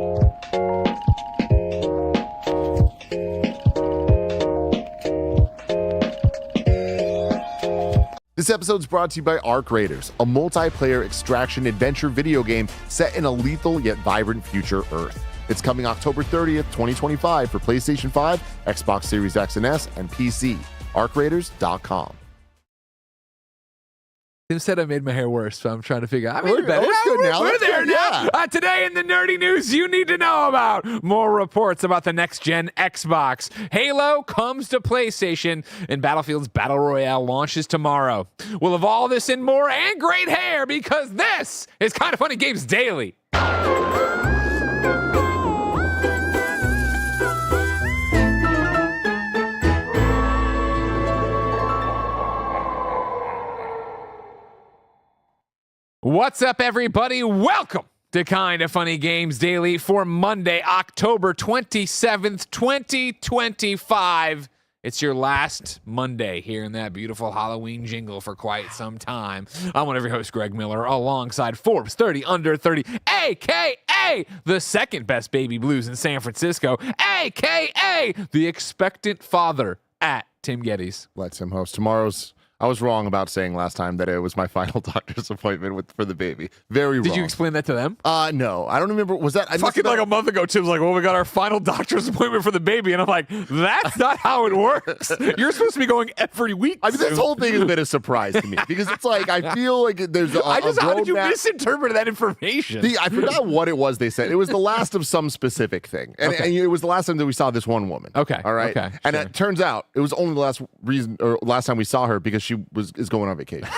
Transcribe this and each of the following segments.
This episode is brought to you by Arc Raiders, a multiplayer extraction adventure video game set in a lethal yet vibrant future Earth. It's coming October 30th, 2025 for PlayStation 5, Xbox Series X and S, and PC. ArcRaiders.com. Instead, I made my hair worse, so I'm trying to figure out. We're there now. Yeah. Today in the nerdy news you need to know about. More reports about the next-gen Xbox. Halo comes to PlayStation, and Battlefield's Battle Royale launches tomorrow. We'll have all this and more, and great hair, because this is Kind of Funny Games Daily. What's up, everybody? Welcome to Kind of Funny Games Daily for Monday, October 27th, 2025. It's your last Monday hearing that beautiful Halloween jingle for quite some time. I'm one of your hosts, Greg Miller, alongside Forbes 30 Under 30, a.k.a. the second best baby blues in San Francisco, a.k.a. the expectant father at Tim Geddes. Let Tim host. I was wrong about saying last time that it was my final doctor's appointment for the baby. Very wrong. Did you explain that to them? No. I don't remember. Was that... Fucking like a month ago, Tim's like, well, we got our final doctor's appointment for the baby. And I'm like, that's not how it works. You're supposed to be going every week. I mean, this whole thing has been a surprise to me because it's like, I feel like there's a how did you misinterpret that information? I forgot what it was they said. It was the last of some specific thing. And, Okay. and it was the last time that we saw this one woman. Okay. All right. Okay. And Sure. it turns out it was only the last time we saw her because she is going on vacation.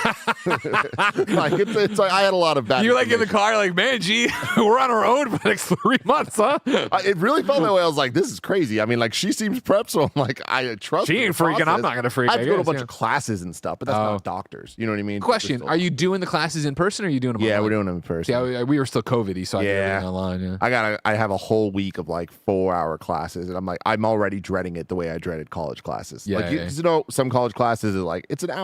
Like it's like I had a lot of bad. You're like in the car, like, man, gee, we're on our own for the next 3 months, huh? It really felt that way. I was like, this is crazy. I mean, like, she seems prepped, so I'm like, I trust She her ain't freaking. process. I'm not gonna freak. I have to go to a bunch yeah. of classes and stuff, but that's not doctors. You know what I mean? Question: Are you doing the classes in person, or are you doing them? Yeah, online? we're doing them in person. Yeah, we were still COVID-y, so I did everything online. Yeah. I have a whole week of like 4-hour classes, and I'm already dreading it the way I dreaded college classes. Yeah, like you know, some college classes are like it's an hour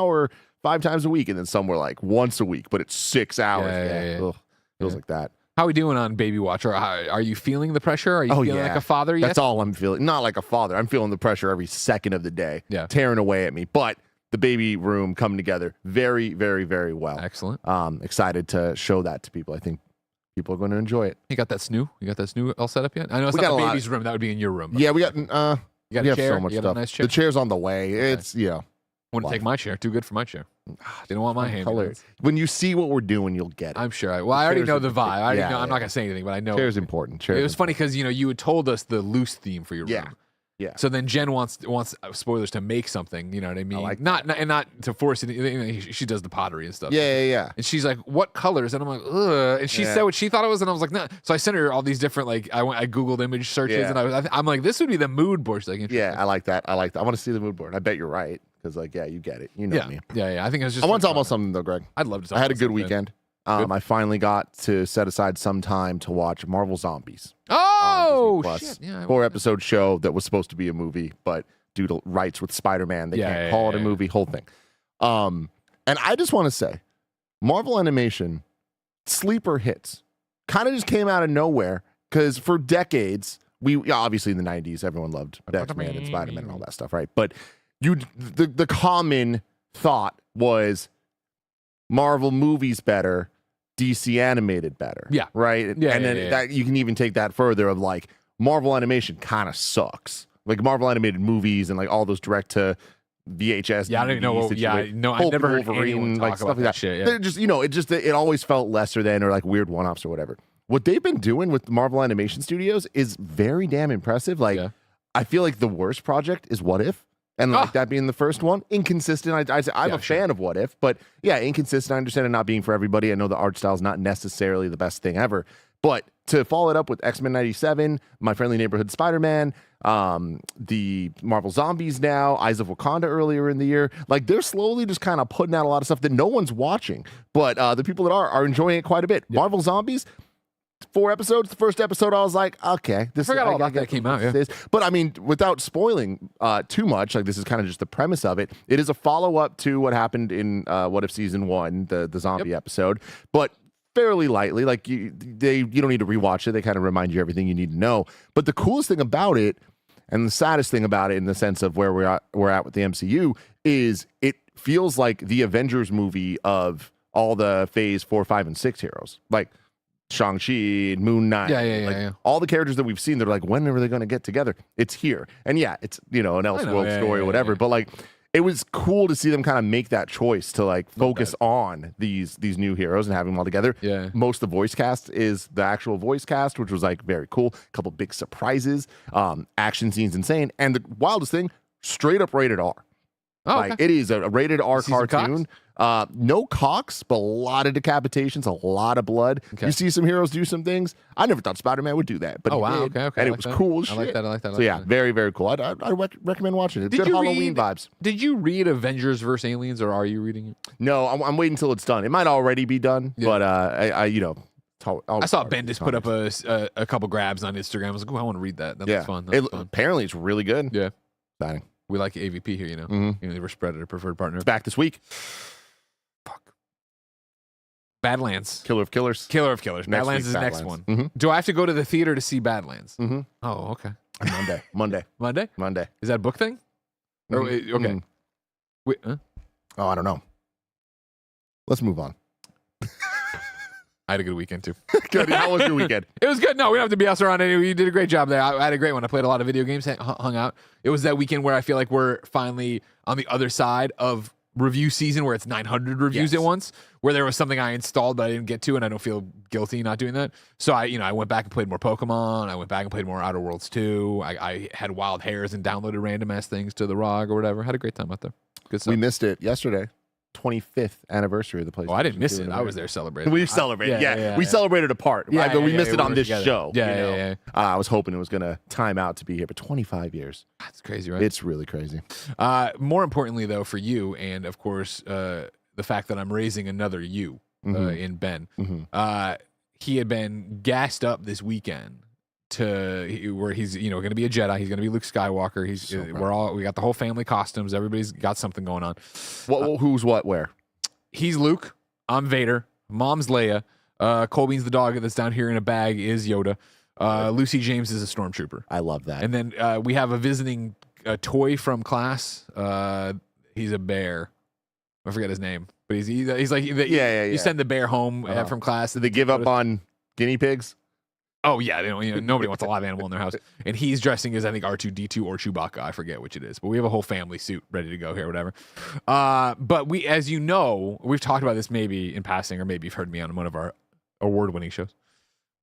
5 times a week, and then some were like once a week, but it's 6 hours. Yeah. Ugh, feels like that. How are we doing on Baby Watch? Or are you feeling the pressure? Are you feeling like a father yet? That's all I'm feeling. Not like a father. I'm feeling the pressure every second of the day, tearing away at me. But the baby room coming together very, very, very well. Excellent. Excited to show that to people. I think people are going to enjoy it. You got that snoo? You got that snoo all set up yet? I know it's We not got the a lot. baby's room. That would be in your room. Yeah, we got. You got we a have chair? so much You got a stuff. nice chair? The chair's on the way. It's Wouldn't take my chair. Too good for my chair. Didn't want my hand. When you see what we're doing, you'll get it. I'm sure. I already know the vibe. I already know. I'm not gonna say anything, but I know. Chair's important. It was funny because you had told us the loose theme for your room. Yeah. So then Jen wants spoilers to make something. You know what I mean? like not to force it. She does the pottery and stuff. Yeah. And she's like, "What colors?" And I'm like, "Ugh." And she said what she thought it was, and I was like, "No." So I sent her all these different I googled image searches, and I'm like, "This would be the mood board." She's like, I like that. I want to see the mood board. I bet you're right because you get it. You know me. Yeah. I think it was just. I want to talk about something though, Greg. I'd love to. I had a good weekend. I finally got to set aside some time to watch Marvel Zombies. Oh, Plus, shit. Yeah, 4-episode show that was supposed to be a movie, but due to rights with Spider-Man, they can't call it a movie, whole thing. And I just want to say, Marvel Animation, sleeper hits. Kind of just came out of nowhere, because for decades, obviously in the 90s, everyone loved X-Men and Spider-Man and all that stuff, right? But the common thought was Marvel movies better, DC animated better. Yeah. Right? And then that you can even take that further of like Marvel animation kind of sucks. Like Marvel animated movies and like all those direct to VHS. Yeah, I don't even know. I never heard anyone talk like about that shit. Yeah. They're just, it always felt lesser than or like weird one-offs or whatever. What they've been doing with Marvel Animation Studios is very damn impressive. Like, I feel like the worst project is What If. And like that being the first one, inconsistent. I'm a fan of What If, but inconsistent. I understand it not being for everybody. I know the art style is not necessarily the best thing ever, but to follow it up with X-Men 97, My Friendly Neighborhood Spider-Man, the Marvel Zombies now, Eyes of Wakanda earlier in the year, like they're slowly just kind of putting out a lot of stuff that no one's watching, but the people that are enjoying it quite a bit. Marvel Zombies, 4 episodes. The first episode, I was like, okay, I forgot all about that came out. Yeah. But I mean, without spoiling too much, like this is kind of just the premise of it. It is a follow up to what happened in What If season 1, the zombie episode, but fairly lightly. Like you don't need to rewatch it. They kind of remind you everything you need to know. But the coolest thing about it, and the saddest thing about it, in the sense of where we're at with the MCU, is it feels like the Avengers movie of all the Phase 4, 5, and 6 heroes, like Shang-Chi, Moon Knight, all the characters that we've seen. They're like, when are they going to get together? It's here, and it's an Elseworld story or whatever. But like, it was cool to see them kind of make that choice to like focus on these new heroes and have them all together. Yeah. Most of the voice cast is the actual voice cast, which was like very cool. A couple big surprises. Action scenes insane. And the wildest thing, straight up rated R. Oh, like it is a rated R cartoon. No cocks, but a lot of decapitations, a lot of blood. Okay. You see some heroes do some things. I never thought Spider-Man would do that, but he did, okay. And it was cool as shit. I like that. So yeah, very, very cool. I recommend watching it. Good Halloween vibes. Did you read Avengers vs. Aliens, or are you reading it? No, I'm waiting until it's done. It might already be done, but I saw Bendis put up a couple grabs on Instagram. I was like, I want to read that. That looks fun. Apparently, it's really good. Yeah, exciting. We like AVP here, Mm-hmm. Universe Predator, preferred partner. It's back this week. Fuck. Badlands. Killer of Killers. Badlands is the next one. Mm-hmm. Do I have to go to the theater to see Badlands? Mm-hmm. Oh, okay. Monday. Monday? Is that a book thing? Mm-hmm. Okay. Mm-hmm. Wait, huh? Oh, I don't know. Let's move on. I had a good weekend too. Good. How was your weekend? It was good. No, we don't have to be us around anyway. You did a great job there. I had a great one. I played a lot of video games, hung out. It was that weekend where I feel like we're finally on the other side of review season, where it's 900 reviews at once, where there was something I installed but I didn't get to, and I don't feel guilty not doing that. So I went back and played more Pokemon. I went back and played more Outer Worlds 2. I had wild hairs and downloaded random ass things to the ROG or whatever. Had a great time out there. Good stuff. We missed it yesterday. 25th anniversary of the PlayStation. Oh, I didn't miss it. I was there celebrating. We celebrated. We celebrated apart. But we missed it on this show. Yeah. I was hoping it was going to time out to be here, but 25 years. That's crazy, right? It's really crazy. More importantly, though, for you, and of course, the fact that I'm raising another you in Ben. Mm-hmm. He had been gassed up this weekend where he's going to be a Jedi. He's going to be Luke Skywalker. We got the whole family costumes. Everybody's got something going on. Who's what where? He's Luke. I'm Vader. Mom's Leia. Colby's the dog that's down here in a bag is Yoda. Lucy James is a stormtrooper. I love that. And then we have a visiting toy from class. He's a bear. I forget his name, but he's like you send the bear home from class. Did they give up on guinea pigs? Oh yeah, nobody wants a live animal in their house, and he's dressing as I think R2-D2 or Chewbacca. I forget which it is, but we have a whole family suit ready to go here, whatever. But we, as you know, we've talked about this maybe in passing, or maybe you've heard me on one of our award-winning shows.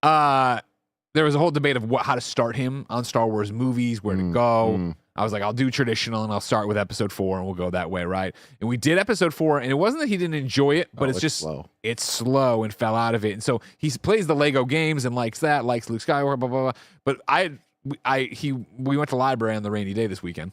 There was a whole debate of how to start him on Star Wars movies, where to go. I was like, I'll do traditional and I'll start with episode 4 and we'll go that way, right? And we did episode 4, and it wasn't that he didn't enjoy it, but it's just slow. It's slow and fell out of it. And so he plays the Lego games and likes that, likes Luke Skywalker, blah, blah, blah. But we went to the library on the rainy day this weekend.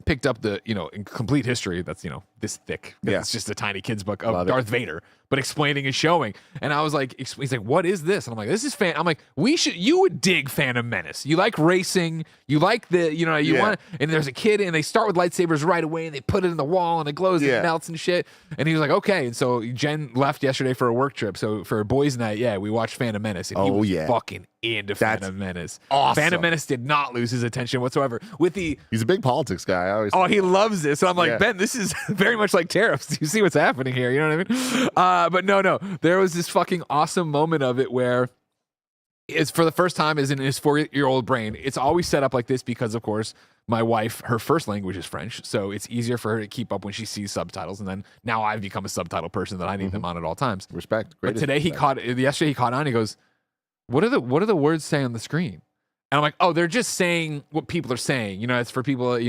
Picked up the, in complete history that's, this thick. It's just a tiny kid's book of Darth Vader, but explaining and showing. And I was like, he's like, what is this? And I'm like, this is I'm like, you would dig Phantom Menace. You like racing. You like want, and there's a kid and they start with lightsabers right away and they put it in the wall and it glows and it melts and shit. And he was like, okay. And so Jen left yesterday for a work trip. So for a boys' night, we watched Phantom Menace. And he was fucking into Phantom Menace. Awesome. Phantom Menace did not lose his attention whatsoever. He's a big politics guy. He loves this. So I'm like, Ben, this is very much like tariffs. You see what's happening here. You know what I mean? But no. There was this fucking awesome moment of it where it's for the first time is in his 4-year-old brain. It's always set up like this because, of course, my wife, her first language is French. So it's easier for her to keep up when she sees subtitles. And then now I've become a subtitle person that I need them on at all times. Respect. But today yesterday he caught on. He goes, what are the words say on the screen? And I'm like, oh, they're just saying what people are saying. It's for people,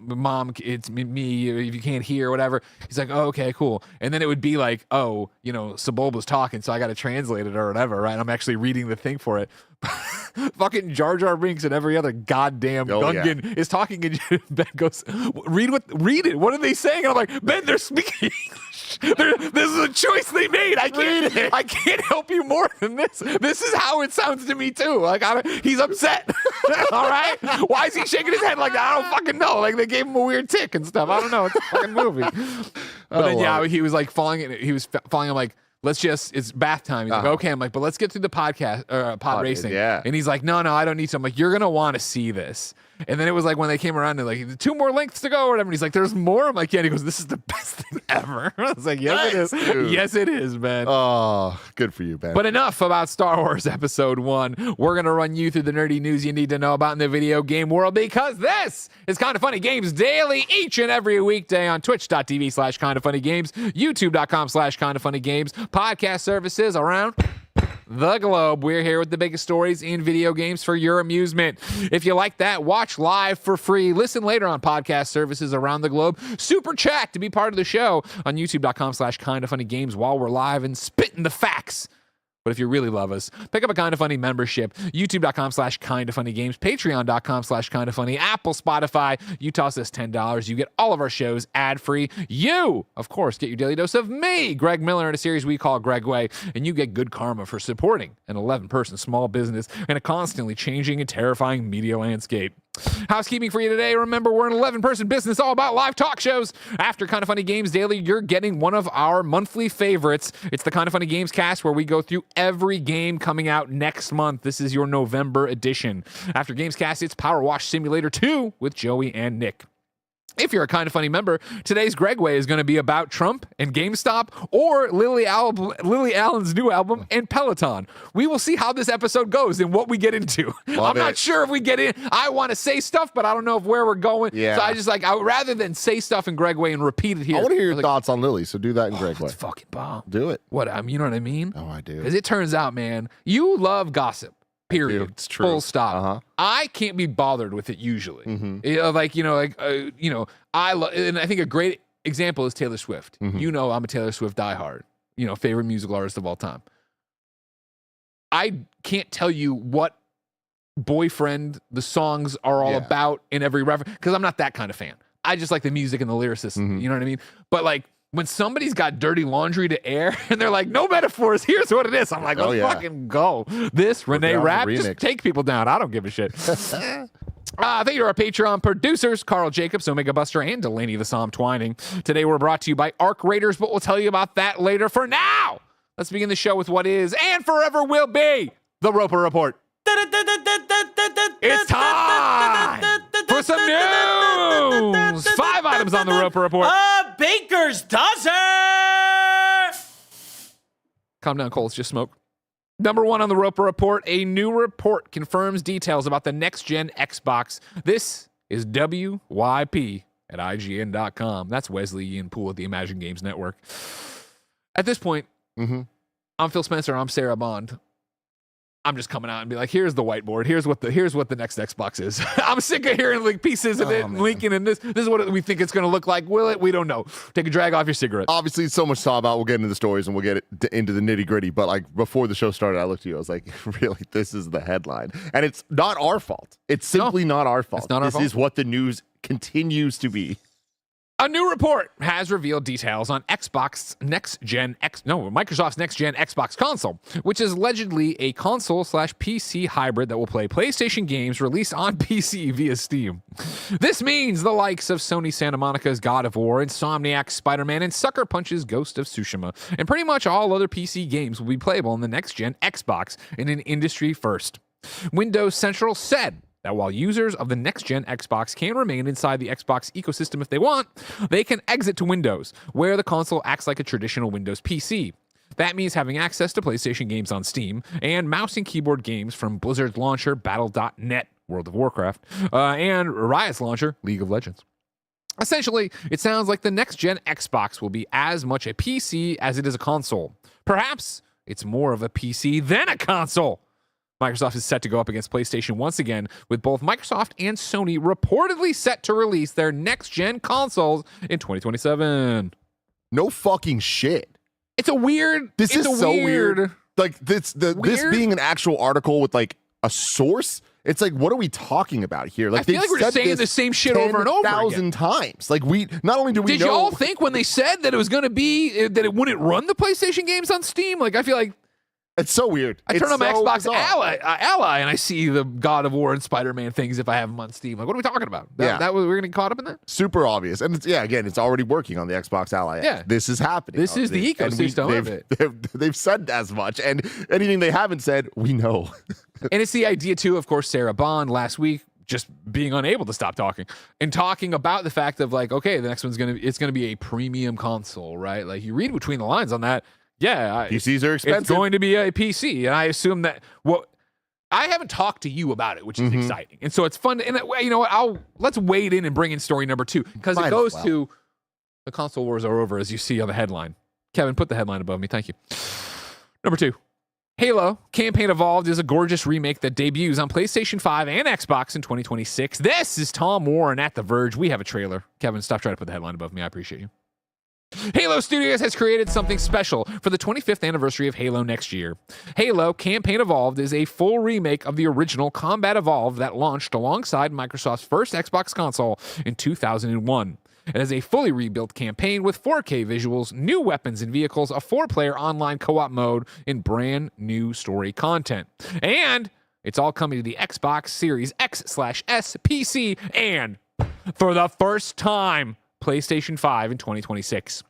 mom, it's me, if you can't hear, whatever. He's like, oh, okay, cool. And then it would be like, oh, Sebulba's talking, so I got to translate it or whatever, right? I'm actually reading the thing for it. Fucking Jar Jar Binks and every other goddamn Gungan is talking, and Ben goes, read it. What are they saying? And I'm like, Ben, they're speaking English. This is a choice they made. I can't help you more than this. This is how it sounds to me too. Like he's upset. All right. Why is he shaking his head like that? I don't fucking know. Like they gave him a weird tick and stuff. I don't know. It's a fucking movie. But then he was like falling. He was falling. I'm like, it's bath time. He's like, okay. I'm like, but let's get through the pod racing. Yeah. And he's like, no, I don't need to. I'm like, you're going to want to see this. And then it was like when they came around, they're like, 2 more lengths to go or whatever. And he's like, there's more. I'm like, yeah. And he goes, this is the best thing ever. I was like, yes, it is. Dude. Yes, it is, man. Oh, good for you, Ben. But enough about Star Wars Episode 1. We're going to run you through the nerdy news you need to know about in the video game world, because this is Kinda Funny Games Daily each and every weekday on twitch.tv/KindaFunnyGames, youtube.com/KindaFunnyGames, podcast services around the globe. We're here with the biggest stories in video games for your amusement. If you like that, watch live for free. Listen later on podcast services around the globe. Super chat to be part of the show on youtube.com/KindaFunnyGames while we're live and spitting the facts. But if you really love us, pick up a Kinda Funny membership. YouTube.com/KindaFunnyGames, Patreon.com/KindaFunny, Apple, Spotify. You toss us $10. You get all of our shows ad-free. You, of course, get your daily dose of me, Greg Miller, in a series we call Gregway, and you get good karma for supporting an 11-person small business in a constantly changing and terrifying media landscape. Housekeeping for you today. Remember, we're an 11-person business all about live talk shows. After Kinda Funny Games Daily, you're getting one of our monthly favorites. It's the Kinda Funny Gamescast, where we go through every game coming out next month. This is your November edition. After Gamescast, it's Power Wash Simulator 2 with Joey and Nick. If you're a Kinda Funny member, today's Gregway is going to be about Trump and GameStop, or Lilly Allen's new album and Peloton. We will see how this episode goes and what we get into. I'm not sure if we get in. I want to say stuff, but I don't know where we're going. Yeah. So I just rather than say stuff in Gregway and repeat it here. I want to hear your thoughts on Lilly, so do that in Gregway. It's fucking bomb. Do it. What? You know what I mean? Oh, I do. Because it turns out, man, you love gossip. Period. It's true. Full stop. I can't be bothered with it usually. I love, and I think a great example is Taylor Swift. You know, I'm a Taylor Swift diehard. Favorite musical artist of all time. I can't tell you what Boyfriend the songs are all about in every reference, because I'm not that kind of fan. I just like the music and the lyricism. You know what I mean? But when somebody's got dirty laundry to air and they're like, no metaphors, here's what it is. I'm like, let's fucking go. This Renee Rapp, just take people down. I don't give a shit. Thank you to our Patreon producers, Carl Jacobs, Omega Buster, and Delaney the Psalm Twining. Today we're brought to you by Arc Raiders, but we'll tell you about that later. For now, let's begin the show with what is and forever will be the Roper Report. It's time for some news. 5 items on the Roper Report. A baker's dozen. Calm down, Cole. It's just smoke. Number 1 on the Roper Report. A new report confirms details about the next-gen Xbox. This is WYP at IGN.com. That's Wesley Yin-Poole at the Imagine Games Network. At this point, I'm Phil Spencer. I'm Sarah Bond. I'm just coming out and be like, here's the whiteboard. Here's what the next Xbox is. I'm sick of hearing pieces of it and linking, and this is what we think it's going to look like. Will it? We don't know. Take a drag off your cigarette. Obviously, so much to talk about. We'll get into the stories and we'll get into the nitty gritty. But before the show started, I looked at you. I was like, really, this is the headline, and it's not our fault. It's simply not our fault. It's not our fault. This is what the news continues to be. A new report has revealed details on Microsoft's next-gen Xbox console, which is allegedly a console/PC hybrid that will play PlayStation games released on PC via Steam. This means the likes of Sony Santa Monica's God of War, Insomniac's Spider-Man, and Sucker Punch's Ghost of Tsushima, and pretty much all other PC games will be playable on the next-gen Xbox in an industry first. Windows Central said that while users of the next-gen Xbox can remain inside the Xbox ecosystem if they want, they can exit to Windows, where the console acts like a traditional Windows PC. That means having access to PlayStation games on Steam, and mouse and keyboard games from Blizzard's launcher, Battle.net, World of Warcraft, and Riot's launcher, League of Legends. Essentially, it sounds like the next-gen Xbox will be as much a PC as it is a console. Perhaps it's more of a PC than a console. Microsoft is set to go up against PlayStation once again, with both Microsoft and Sony reportedly set to release their next-gen consoles in 2027. No fucking shit. It's a weird... This is so weird. This being an actual article with a source, it's what are we talking about here? I feel like we're just saying the same shit over and over again. 10,000 times. Not only do we know... Did y'all think when they said that it was going to be... that it wouldn't run the PlayStation games on Steam? I feel like... It's so weird. I turn on my Xbox Ally and I see the God of War and Spider-Man things if I have them on Steam. Like, what are we talking about? We're going to get caught up in that? Super obvious. And it's already working on the Xbox Ally. Yeah. This is happening. This is the ecosystem of it. They've said as much. And anything they haven't said, we know. And it's the idea, too, of course, Sarah Bond last week just being unable to stop talking and talking about the fact of like, okay, the next one's going to be a premium console, right? Like, you read between the lines on that. Yeah, PCs are expensive. It's going to be a PC, and I assume that. Well, I haven't talked to you about it, which is exciting, and so it's fun. And you know what? Let's wade in and bring in story number 2 because it goes to the console wars are over, as you see on the headline. Kevin, put the headline above me. Thank you. Number 2. Halo Campaign Evolved is a gorgeous remake that debuts on PlayStation 5 and Xbox in 2026. This is Tom Warren at The Verge. We have a trailer. Kevin, stop trying to put the headline above me. I appreciate you. Halo Studios has created something special for the 25th anniversary of Halo next year. Halo Campaign Evolved is a full remake of the original Combat Evolved that launched alongside Microsoft's first Xbox console in 2001. It has a fully rebuilt campaign with 4K visuals, new weapons and vehicles, a 4-player online co-op mode, and brand new story content. And it's all coming to the Xbox Series X/S, PC, and for the first time, PlayStation 5 in 2026.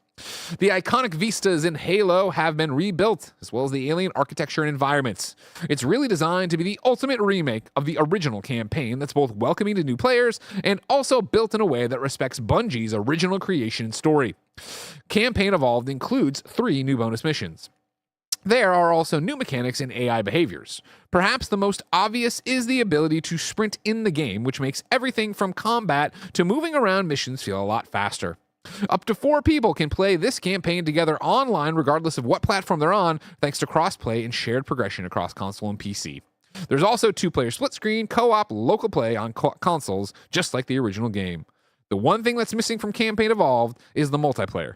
The iconic vistas in Halo have been rebuilt, as well as the alien architecture and environments. It's really designed to be the ultimate remake of the original campaign that's both welcoming to new players and also built in a way that respects Bungie's original creation and story. Campaign Evolved includes 3 new bonus missions. There are also new mechanics and AI behaviors. Perhaps the most obvious is the ability to sprint in the game, which makes everything from combat to moving around missions feel a lot faster. Up to 4 people can play this campaign together online regardless of what platform they're on, thanks to crossplay and shared progression across console and PC. There's also 2-player split screen, co-op, local play on consoles, just like the original game. The one thing that's missing from Campaign Evolved is the multiplayer,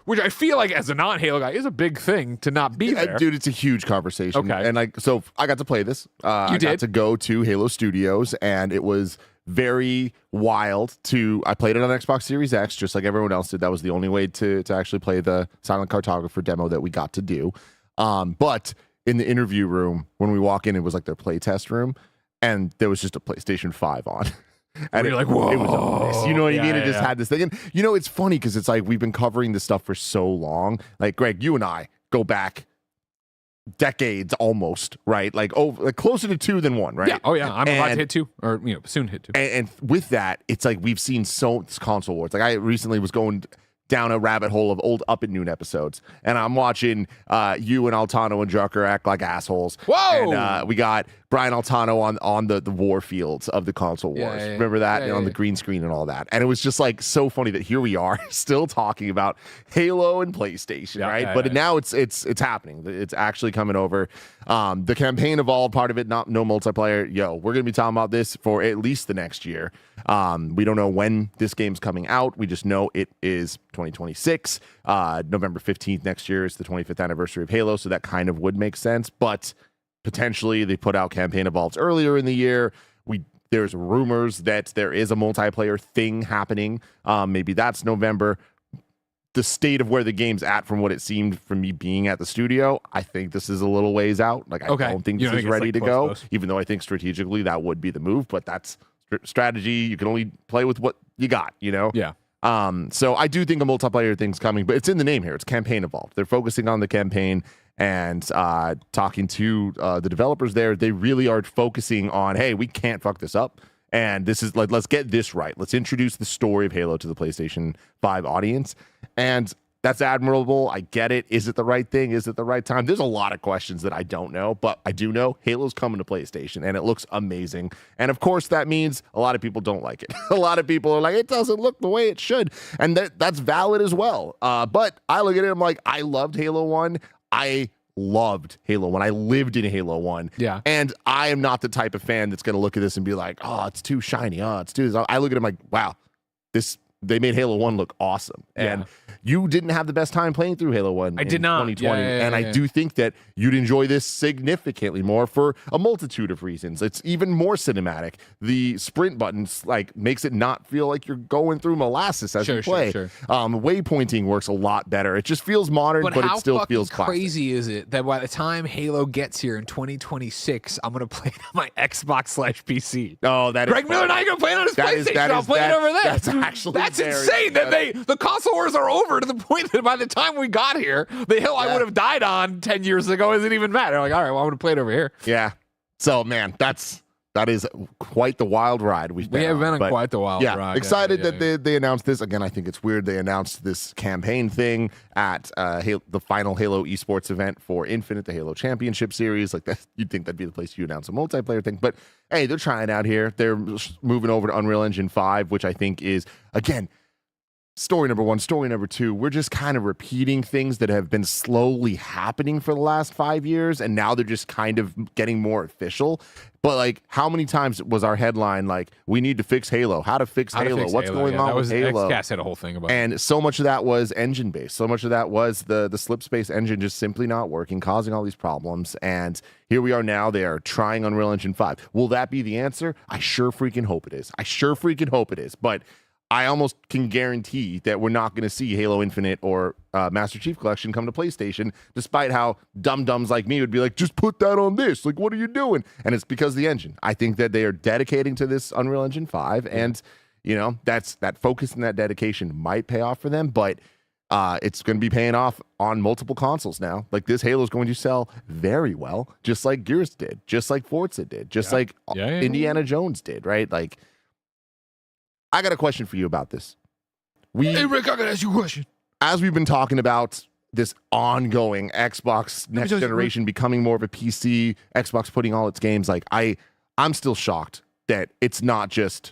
which I feel like as a non-Halo guy is a big thing to not be there. Dude, it's a huge conversation. Okay. And so I got to play this. I got to go to Halo Studios, and it was very wild I played it on Xbox Series X, just like everyone else did. That was the only way to actually play the Silent Cartographer demo that we got to do. But in the interview room, when we walk in, it was like their playtest room, and there was just a PlayStation 5 on. And you're like, whoa. It was a mess. You know what I mean? It just yeah. had this thing. And, it's funny because it's like we've been covering this stuff for so long. Like, Greg, you and I go back decades almost, right? Like closer to 2 than 1, right? Yeah. Oh, yeah. I'm about to hit 2, or soon hit 2. And with that, it's like we've seen it's console wars. Like I recently was going down a rabbit hole of old Up at Noon episodes, and I'm watching you and Altano and Drucker act like assholes. Whoa! And we got Brian Altano on the war fields of the console wars. Yeah. Remember that? And on the green screen and all that. And it was just like so funny that here we are still talking about Halo and PlayStation, right? But now it's happening. It's actually coming over. The Campaign Evolved part of it, no multiplayer. We're gonna be talking about this for at least the next year. We don't know when this game's coming out. We just know it is 2026. November 15th next year is the 25th anniversary of Halo, so that kind of would make sense. But potentially they put out Campaign Evolved earlier in the year. There's rumors that there is a multiplayer thing happening. Maybe that's November. The state of where the game's at, from what it seemed from me being at the studio, I think this is a little ways out. Like, I don't think this is ready to go, even though I think strategically that would be the move, but that's strategy. You can only play with what you got, Yeah. So I do think a multiplayer thing's coming, but it's in the name here. It's Campaign Evolved. They're focusing on the campaign, and talking to the developers there, they really are focusing on, hey, we can't fuck this up. And this is like, let's get this right. Let's introduce the story of Halo to the PlayStation 5 audience. And that's admirable. I get it. Is it the right thing? Is it the right time? There's a lot of questions that I don't know, but I do know Halo's coming to PlayStation, and it looks amazing. And of course, that means a lot of people don't like it. A lot of people are like, it doesn't look the way it should. And that's valid as well. But I look at it, I'm like, I loved Halo 1. I loved Halo 1. I lived in Halo 1. Yeah. And I am not the type of fan that's going to look at this and be like, oh, it's too shiny. Oh, it's too... I look at it, I'm like, wow, they made Halo 1 look awesome. And you didn't have the best time playing through Halo 1 I did not. 2020. And I do think that you'd enjoy this significantly more for a multitude of reasons. It's even more cinematic. The sprint buttons makes it not feel like you're going through molasses as you play. Waypointing works a lot better. It just feels modern, but it still feels classic. How crazy is it that by the time Halo gets here in 2026, I'm going to play it on my Xbox/PC? Oh, that Greg is Miller and I are going to play it on his PlayStation. I'll play it over there. That's actually insane that the console wars are over to the point that by the time we got here, the hill I would have died on 10 years ago isn't even matter. Like, all right, well, I'm going to play it over here. Yeah. So, man, that is quite the wild ride we have been on quite the wild ride. Excited that they announced this. Again, I think it's weird they announced this campaign thing at the final Halo esports event for Infinite, the Halo Championship Series. Like that, you'd think that'd be the place you announce a multiplayer thing. But hey, they're trying out here. They're moving over to Unreal Engine 5, which I think is, again, story number one. Story number two, we're just kind of repeating things that have been slowly happening for the last 5 years, and now they're just kind of getting more official. But how many times was our headline we need to fix Halo? How to fix Halo? What's going on with Halo? Xcast had a whole thing about and so much of that was engine based. So much of that was the slip space engine just simply not working, causing all these problems. And here we are now. They are trying Unreal Engine 5. Will that be the answer? I sure freaking hope it is. But I almost can guarantee that we're not going to see Halo Infinite or Master Chief Collection come to PlayStation, despite how dum-dums like me would be like, just put that on this. Like, what are you doing? And it's because of the engine. I think that they are dedicating to this Unreal Engine 5, and, that focus and that dedication might pay off for them, but it's going to be paying off on multiple consoles now. Like, this Halo is going to sell very well, just like Gears did, just like Forza did, just like Indiana Jones did, right? Like, I got a question for you about this. Hey, Rick, I got to ask you a question. As we've been talking about this ongoing Xbox next generation becoming more of a PC, Xbox putting all its games, I'm still shocked that it's not just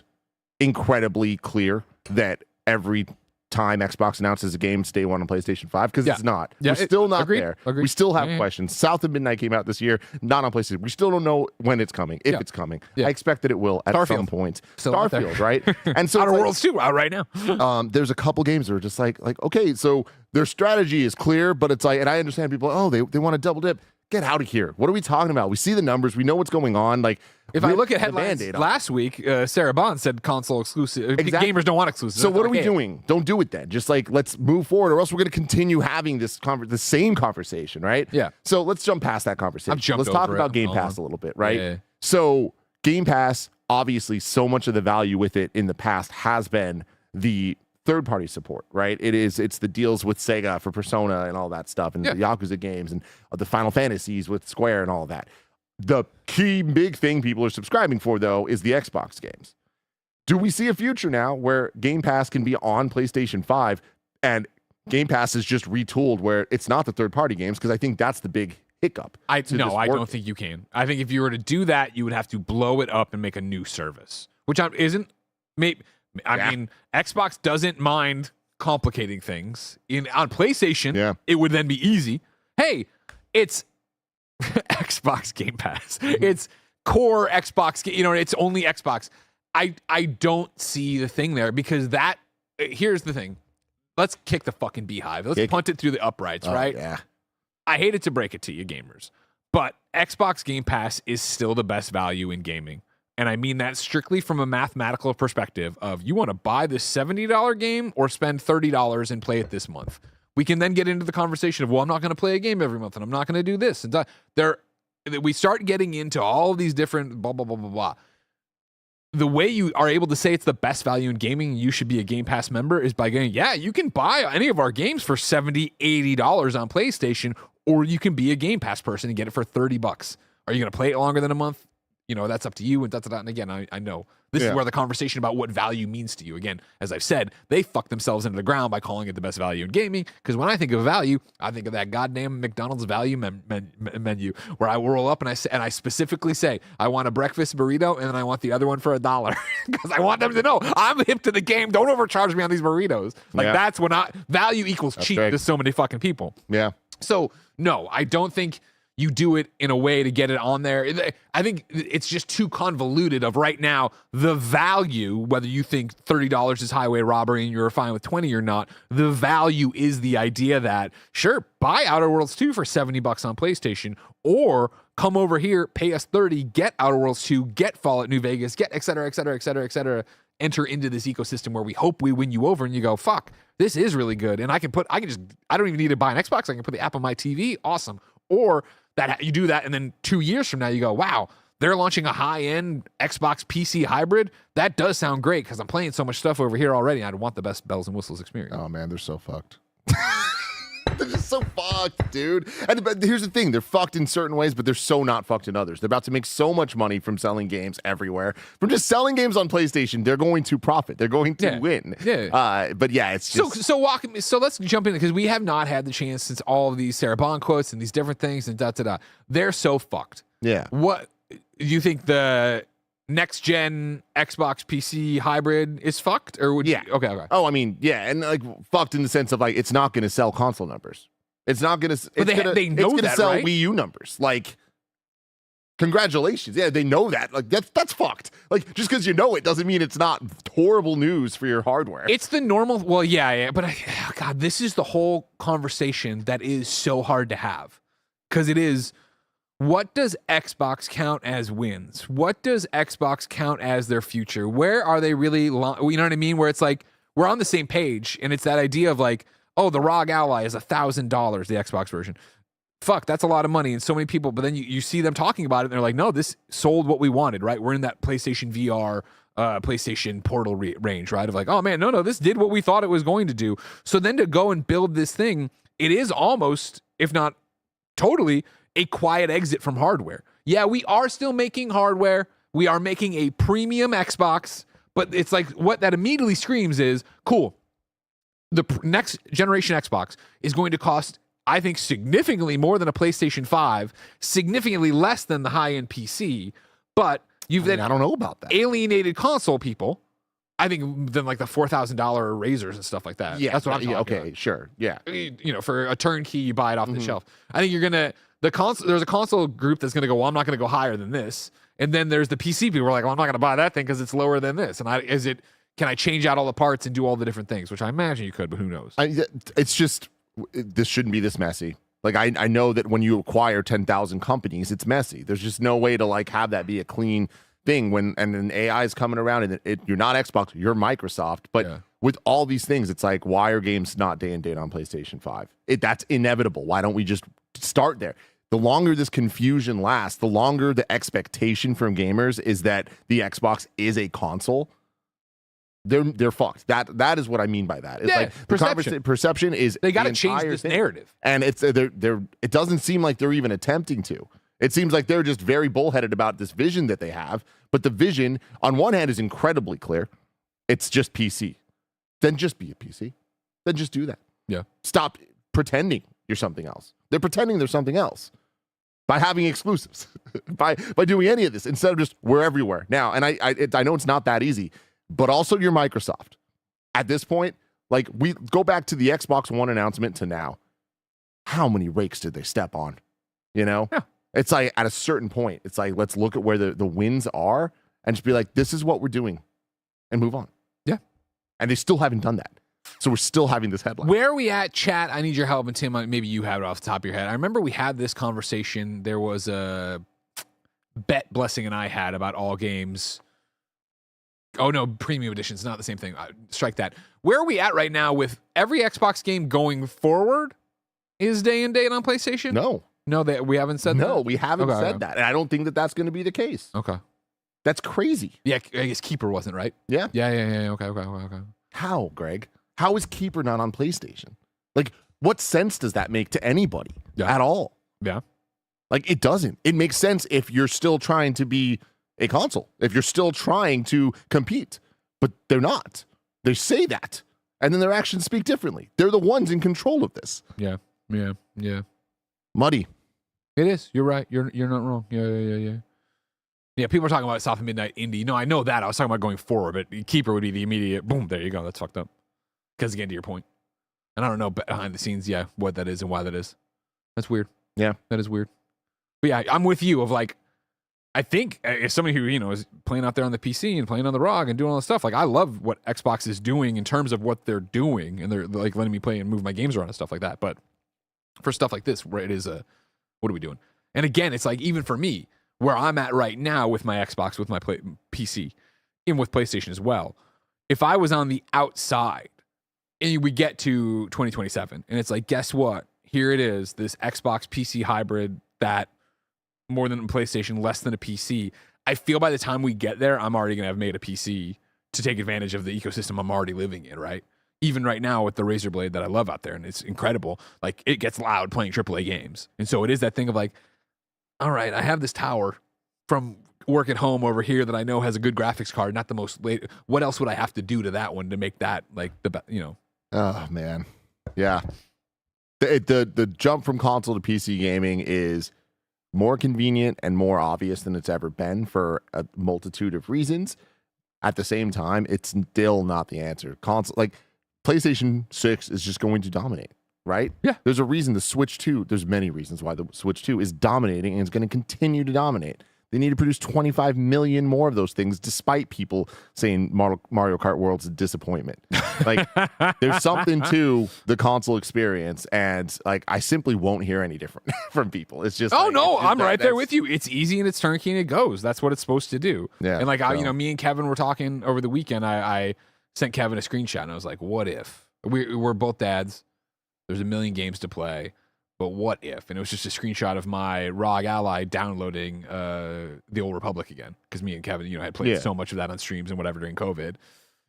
incredibly clear that every time Xbox announces a game, it's day one on PlayStation 5, because it's not. We're still not there. We still have questions. South of Midnight came out this year, not on PlayStation. We still don't know when it's coming, if it's coming. I expect that it will at some point. Starfield, right? And so Outer Worlds 2 out right now. There's a couple games that are just like, okay, so their strategy is clear, but it's and I understand people, they want to double dip. Get out of here. What are we talking about? We see the numbers. We know what's going on. If I look at headlines last week, Sarah Bond said console exclusive. Exactly. Gamers don't want exclusive. So what are we doing? Don't do it then. Just let's move forward, or else we're going to continue having the same conversation, right? Yeah. So let's jump past that conversation. Let's talk about Game Pass a little bit, right? Yeah. So Game Pass, obviously, so much of the value with it in the past has been the third-party support, right? It's the deals with Sega for Persona and all that stuff, and the Yakuza games, and the Final Fantasies with Square and all that. The key big thing people are subscribing for, though, is the Xbox games. Do we see a future now where Game Pass can be on PlayStation 5, and Game Pass is just retooled where it's not the third-party games? Because I think that's the big hiccup. I don't think you can. I think if you were to do that, you would have to blow it up and make a new service, which isn't maybe. I mean, Xbox doesn't mind complicating things. On PlayStation, it would then be easy. Hey, it's Xbox Game Pass. It's core Xbox. It's only Xbox. I don't see the thing there, because here's the thing. Let's kick the fucking beehive. Let's punt it through the uprights, right? Yeah. I hated to break it to you, gamers, but Xbox Game Pass is still the best value in gaming. And I mean that strictly from a mathematical perspective of, you want to buy this $70 game or spend $30 and play it this month. We can then get into the conversation of, well, I'm not going to play a game every month, and I'm not going to do this. And we start getting into all of these different blah, blah, blah, blah, blah. The way you are able to say it's the best value in gaming, you should be a Game Pass member, is by going, you can buy any of our games for $70, $80 on PlayStation, or you can be a Game Pass person and get it for $30. Are you going to play it longer than a month? That's up to you. And again, I know this is where the conversation about what value means to you. Again, as I've said, they fucked themselves into the ground by calling it the best value in gaming. Because when I think of value, I think of that goddamn McDonald's value menu, where I roll up and I specifically say, I want a breakfast burrito, and then I want the other one for $1, because I want them to know I'm hip to the game. Don't overcharge me on these burritos. That's when value equals cheap to so many fucking people. Yeah. So no, I don't think you do it in a way to get it on there. I think it's just too convoluted of right now the value, whether you think $30 is highway robbery and you're fine with 20 or not, the value is the idea that, sure, buy Outer Worlds 2 for $70 on PlayStation, or come over here, pay us $30, get Outer Worlds 2, get Fallout New Vegas, get et cetera, et cetera, et cetera, et cetera, enter into this ecosystem where we hope we win you over and you go, fuck, this is really good. And I don't even need to buy an Xbox. I can put the app on my TV. Awesome. Or that you do that, and then 2 years from now you go, wow, they're launching a high-end Xbox PC hybrid. That does sound great because I'm playing so much stuff over here already. I'd want the best bells and whistles experience. Oh man, they're so fucked. They're just so fucked, dude. But here's the thing. They're fucked in certain ways, but they're so not fucked in others. They're about to make so much money from selling games everywhere. From just selling games on PlayStation, they're going to profit. They're going to win. Yeah. But yeah, it's just... So let's jump in, because we have not had the chance since all of these Sarah Bond quotes and these different things and da-da-da. They're so fucked. Yeah. What... Do you think the next-gen Xbox PC hybrid is fucked? Or would you... Okay. Oh, I mean, yeah, and like fucked in the sense of like it's not going to sell console numbers. It's not going to. But they know it's that, sell right? Wii U numbers. Like, congratulations. Yeah, they know that. Like that's fucked. Like just because you know it doesn't mean it's not horrible news for your hardware. It's the normal. Well, yeah. But God, this is the whole conversation that is so hard to have, because it is. What does Xbox count as wins? What does Xbox count as their future? Where are they really, you know what I mean? Where it's like, we're on the same page, and it's that idea of like, oh, the ROG Ally is $1,000, the Xbox version. Fuck, that's a lot of money, and so many people, but then you see them talking about it, and they're like, no, this sold what we wanted, right? We're in that PlayStation VR, PlayStation Portal range, right? Of like, oh man, no, this did what we thought it was going to do. So then to go and build this thing, it is almost, if not totally, a quiet exit from hardware. Yeah, we are still making hardware. We are making a premium Xbox, but it's like what that immediately screams is, cool, the next generation Xbox is going to cost, I think, significantly more than a PlayStation 5, significantly less than the high-end PC, but I don't know about that. Alienated console people, I think, than like the $4,000 razors and stuff like that. Yeah, that's what I'm talking okay, about. Sure, yeah. You know, for a turnkey, you buy it off the shelf. I think you're gonna there's a console group that's gonna go, well, I'm not gonna go higher than this, and then there's the PC people who are like, well, I'm not gonna buy that thing because it's lower than this, and can I change out all the parts and do all the different things, which I imagine you could, but who knows? It's just, this shouldn't be this messy. Like I know that when you acquire 10,000 companies, it's messy. There's just no way to like have that be a clean thing when an AI is coming around and you're not Xbox, you're Microsoft. But with all these things, it's like, why are games not day and date on PlayStation 5? That's inevitable. Why don't we just start there? The longer this confusion lasts, the longer the expectation from gamers is that the Xbox is a console. They're fucked. That is what I mean by that. It's like perception is they got to change this narrative, and it's it doesn't seem like they're even attempting to. It seems like they're just very bullheaded about this vision that they have. But the vision, on one hand, is incredibly clear. It's just PC. Then just be a PC. Then just do that. Yeah. Stop pretending you're something else. They're pretending they're something else by having exclusives, by doing any of this instead of just we're everywhere now. And I know it's not that easy, but also you're Microsoft. At this point, like we go back to the Xbox One announcement to now. How many rakes did they step on? You know? Yeah. It's like at a certain point, it's like, let's look at where the wins are and just be like, this is what we're doing and move on. Yeah. And they still haven't done that. So we're still having this headline. Where are we at, chat? I need your help. And Tim, maybe you have it off the top of your head. I remember we had this conversation. There was a bet Blessing and I had about all games. Oh, no, premium editions, not the same thing. Strike that. Where are we at right now with every Xbox game going forward is day and date on PlayStation? No, we haven't said that? No, we haven't said that. And I don't think that that's going to be the case. Okay. That's crazy. Yeah, I guess Keeper wasn't, right? Yeah. Yeah. Okay. How, Greg? How is Keeper not on PlayStation? Like, what sense does that make to anybody at all? Yeah. Like, it doesn't. It makes sense if you're still trying to be a console, if you're still trying to compete, but they're not. They say that, and then their actions speak differently. They're the ones in control of this. Yeah. Muddy. It is. You're right. You're not wrong. Yeah. Yeah, people are talking about South Midnight Indie. No, I know that. I was talking about going forward, but Keeper would be the immediate, boom, there you go. That's fucked up. Because again, to your point. And I don't know behind the scenes, what that is and why that is. That's weird. Yeah. That is weird. But yeah, I'm with you of like, I think as somebody who, is playing out there on the PC and playing on the ROG and doing all this stuff, like I love what Xbox is doing in terms of what they're doing, and they're like letting me play and move my games around and stuff like that. But for stuff like this, where it is what are we doing? And again, it's like, even for me, where I'm at right now with my Xbox, with my PC, and with PlayStation as well, if I was on the outside and we get to 2027 and it's like, guess what? Here it is, this Xbox PC hybrid that more than a PlayStation, less than a PC. I feel by the time we get there, I'm already going to have made a PC to take advantage of the ecosystem I'm already living in, right? Even right now with the Razer Blade that I love out there, and it's incredible. Like, it gets loud playing AAA games. And so it is that thing of like, all right, I have this tower from work at home over here that I know has a good graphics card, not the most late. What else would I have to do to that one to make that like Oh man, yeah. The jump from console to PC gaming is more convenient and more obvious than it's ever been for a multitude of reasons. At the same time, it's still not the answer. Console, like PlayStation 6 is just going to dominate, right? Yeah. There's a reason the Switch 2, there's many reasons why the Switch 2 is dominating and is going to continue to dominate. They need to produce 25 million more of those things, despite people saying Mario Kart World's a disappointment. Like, there's something to the console experience, and like, I simply won't hear any different from people. It's just, I'm right there with you. It's easy and it's turnkey and it goes. That's what it's supposed to do. Yeah. And like, me and Kevin were talking over the weekend. I sent Kevin a screenshot and I was like, what if we're both dads? There's a million games to play. But what if? And it was just a screenshot of my ROG ally downloading The Old Republic again. Because me and Kevin, had played so much of that on streams and whatever during COVID.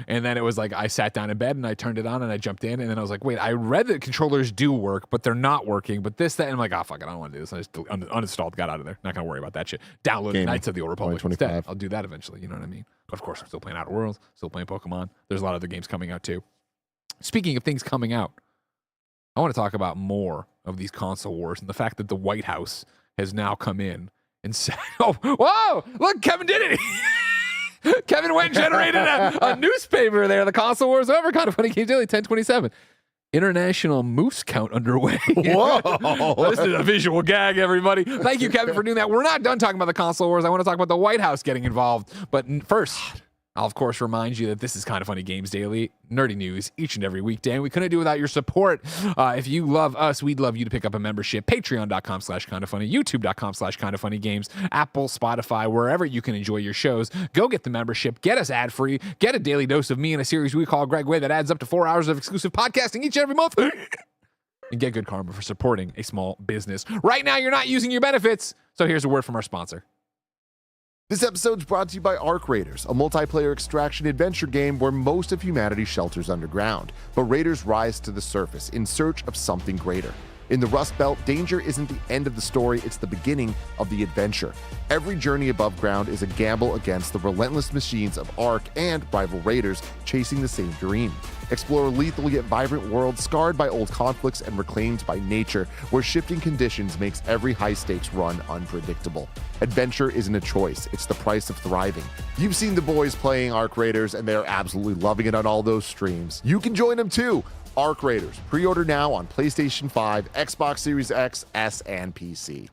And then it was like, I sat down in bed and I turned it on and I jumped in. And then I was like, wait, I read that controllers do work, but they're not working. But this, that. And I'm like, fuck it, I don't want to do this. I just uninstalled, got out of there. Not going to worry about that shit. Downloaded Knights of the Old Republic instead. I'll do that eventually. You know what I mean? But of course, I'm still playing Outer Worlds, still playing Pokemon. There's a lot of other games coming out too. Speaking of things coming out, I want to talk about more of these console wars and the fact that the White House has now come in and said, oh, whoa, look, Kevin did it. Kevin went and generated a newspaper there. The console wars over. Kind of funny games daily, 1027. International moose count underway. Whoa. This is a visual gag, everybody. Thank you, Kevin, for doing that. We're not done talking about the console wars. I want to talk about the White House getting involved. But first, I'll, of course, remind you that this is Kind of Funny Games Daily, nerdy news each and every weekday, and we couldn't do it without your support. If you love us, we'd love you to pick up a membership. Patreon.com/kindoffunny, YouTube.com/kindoffunnygames, Apple, Spotify, wherever you can enjoy your shows. Go get the membership, get us ad-free, get a daily dose of me in a series we call Gregway that adds up to 4 hours of exclusive podcasting each and every month, and get good karma for supporting a small business. Right now, you're not using your benefits, so here's a word from our sponsor. This episode is brought to you by Arc Raiders, a multiplayer extraction adventure game where most of humanity shelters underground, but raiders rise to the surface in search of something greater. In the Rust Belt, danger isn't the end of the story, it's the beginning of the adventure. Every journey above ground is a gamble against the relentless machines of Arc and rival raiders chasing the same dream. Explore a lethal yet vibrant world scarred by old conflicts and reclaimed by nature, where shifting conditions makes every high-stakes run unpredictable. Adventure isn't a choice, it's the price of thriving. You've seen the boys playing Arc Raiders, and they're absolutely loving it on all those streams. You can join them too. Arc Raiders, pre-order now on PlayStation 5, Xbox Series X, S, and PC.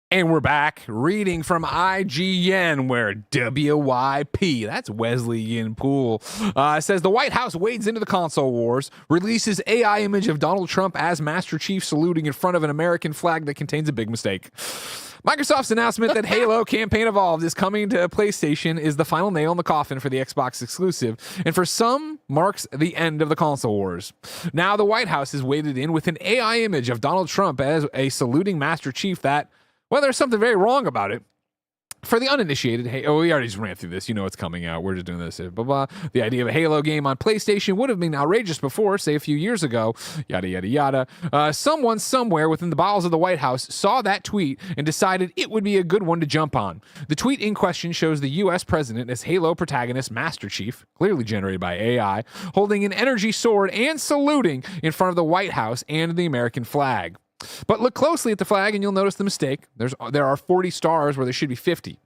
And we're back reading from IGN, where WYP, that's Wesley Yin-Poole, says the White House wades into the console wars, releases AI image of Donald Trump as Master Chief saluting in front of an American flag that contains a big mistake. Microsoft's announcement that Halo Campaign Evolved is coming to PlayStation is the final nail in the coffin for the Xbox exclusive, and for some, marks the end of the console wars. Now the White House has waded in with an AI image of Donald Trump as a saluting Master Chief that, well, there's something very wrong about it. For the uninitiated, we already just ran through this. You know what's coming out. We're just doing this. Blah, blah. The idea of a Halo game on PlayStation would have been outrageous before, say a few years ago. Yada, yada, yada. Someone somewhere within the bowels of the White House saw that tweet and decided it would be a good one to jump on. The tweet in question shows the U.S. president as Halo protagonist Master Chief, clearly generated by AI, holding an energy sword and saluting in front of the White House and the American flag. But look closely at the flag and you'll notice the mistake. There are 40 stars where there should be 50.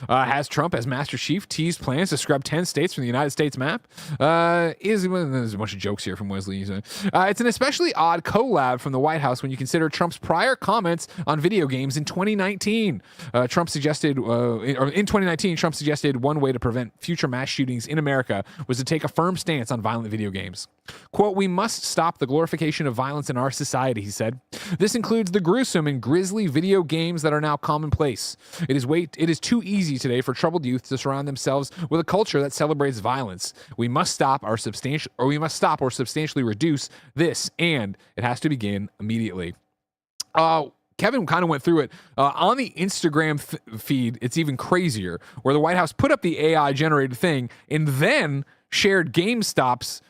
Has Trump as Master Chief teased plans to scrub 10 states from the United States map? There's a bunch of jokes here from Wesley. It's an especially odd collab from the White House when you consider Trump's prior comments on video games in 2019. In 2019, Trump suggested one way to prevent future mass shootings in America was to take a firm stance on violent video games. Quote, "We must stop the glorification of violence in our society," he said. "This includes the gruesome and grisly video games that are now commonplace. It is too easy today for troubled youth to surround themselves with a culture that celebrates violence. We must stop or substantially reduce this, and it has to begin immediately." Kevin kind of went through it on the Instagram feed. It's even crazier, where the White House put up the AI generated thing and then shared GameStop's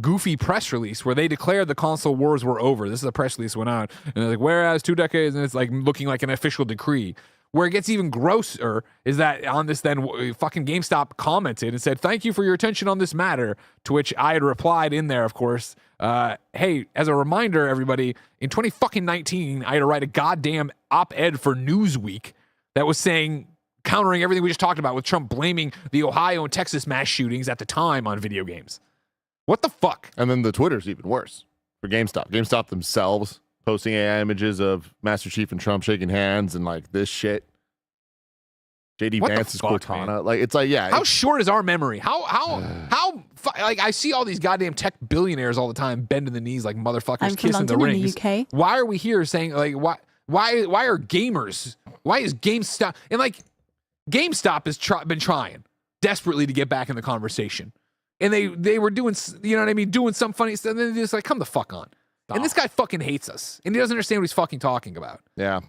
goofy press release where they declared the console wars were over. This is a press release went out, and they're like, whereas 2 decades, and it's like looking like an official decree. Where it gets even grosser is that on this then fucking GameStop commented and said, "Thank you for your attention on this matter," to which I had replied in there, of course, hey, as a reminder, everybody, in 2019, I had to write a goddamn op-ed for Newsweek that was saying, countering everything we just talked about with Trump blaming the Ohio and Texas mass shootings at the time on video games. What the fuck? And then the Twitter's even worse for GameStop. GameStop themselves posting AI images of Master Chief and Trump shaking hands and like this shit. JD What the Vance's fuck, Cortana. man? Like, it's like, yeah. How short is our memory? Like, I see all these goddamn tech billionaires all the time bending the knees like motherfuckers I'm from kissing the London in rings. the UK. Why are we here saying, like, why are gamers? Why is GameStop? And, like, GameStop has been trying desperately to get back in the conversation. And they were doing, you know what I mean, doing some funny stuff. And then they're just like, come the fuck on. And this guy fucking hates us. And he doesn't understand what he's fucking talking about. Yeah.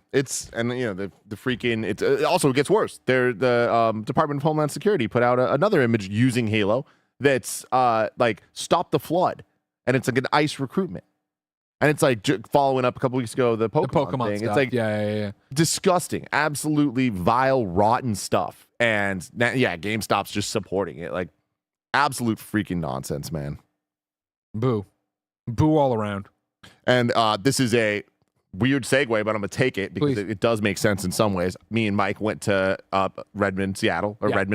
And you know, the freaking, it also gets worse. The Department of Homeland Security put out another image using Halo that's like, stop the flood. And it's like an ICE recruitment. And it's like following up a couple weeks ago, the Pokemon thing. Stuff. It's like yeah. disgusting, absolutely vile, rotten stuff. And yeah, GameStop's just supporting it. Like, absolute freaking nonsense, man. Boo all around. And this is a weird segue, but I'm going to take it because it does make sense in some ways. Me and Mike went to Redmond,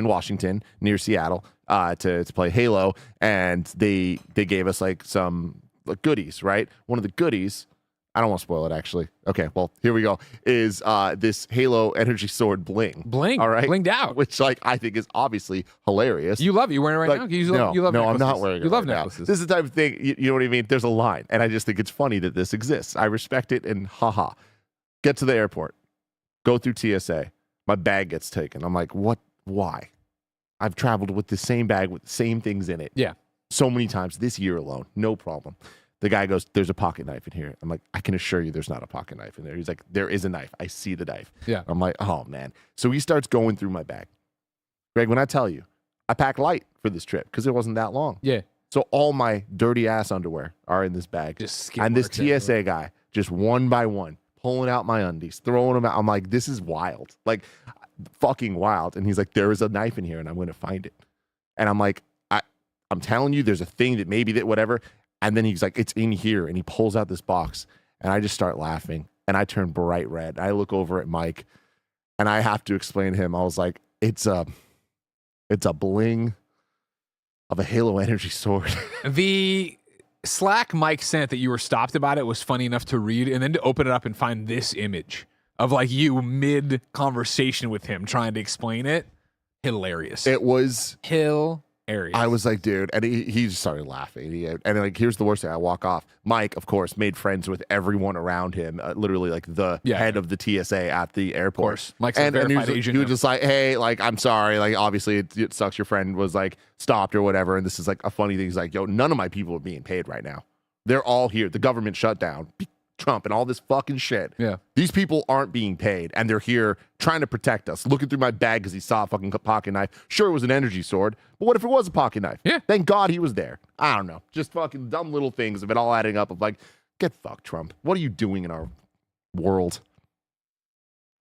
Washington, near Seattle, to play Halo, and they gave us like some goodies, right? One of the goodies, I don't want to spoil it, actually. Okay, well, here we go, is this Halo Energy Sword bling. All right? Blinged out. Which, like, I think is obviously hilarious. You love it. You're wearing it right now? You love no, necklaces. I'm not wearing it. You love right necklaces. Now. This is the type of thing, you know what I mean? There's a line, and I just think it's funny that this exists. I respect it, and haha. Get to the airport. Go through TSA. My bag gets taken. I'm like, what? Why? I've traveled with the same bag with the same things in it. Yeah. So many times this year alone. No problem. The guy goes, "There's a pocket knife in here." I'm like, "I can assure you there's not a pocket knife in there." He's like, "There is a knife. I see the knife." Yeah. I'm like, "Oh, man." So he starts going through my bag. Greg, when I tell you, I packed light for this trip because it wasn't that long. Yeah. So all my dirty ass underwear are in this bag. And this TSA guy, just one by one, pulling out my undies, throwing them out. I'm like, this is wild. Like, fucking wild. And he's like, "There is a knife in here and I'm going to find it." And I'm like, I'm telling you, there's a thing that maybe that whatever. And then he's like, "It's in here." And he pulls out this box. And I just start laughing. And I turn bright red. I look over at Mike. And I have to explain to him. I was like, it's a bling of a Halo Energy Sword. The Slack Mike sent that you were stopped about it was funny enough to read. And then to open it up and find this image of like you mid-conversation with him trying to explain it. Hilarious. It was hilarious. I was like, dude, and he just started laughing. And like, here's the worst thing. I walk off. Mike, of course, made friends with everyone around him. Literally, like the head of the TSA at the airport. Of course, Mike's a verified agent. He was just like, "Hey, like, I'm sorry. Like, obviously, it sucks. Your friend was like stopped or whatever." And this is like a funny thing. He's like, "Yo, none of my people are being paid right now. They're all here. The government shut down. Trump and all this fucking shit. Yeah. These people aren't being paid, and they're here trying to protect us." Looking through my bag because he saw a fucking pocket knife. Sure, it was an energy sword, but what if it was a pocket knife? Yeah. Thank God he was there. I don't know. Just fucking dumb little things of it all adding up of like, get fucked, Trump. What are you doing in our world?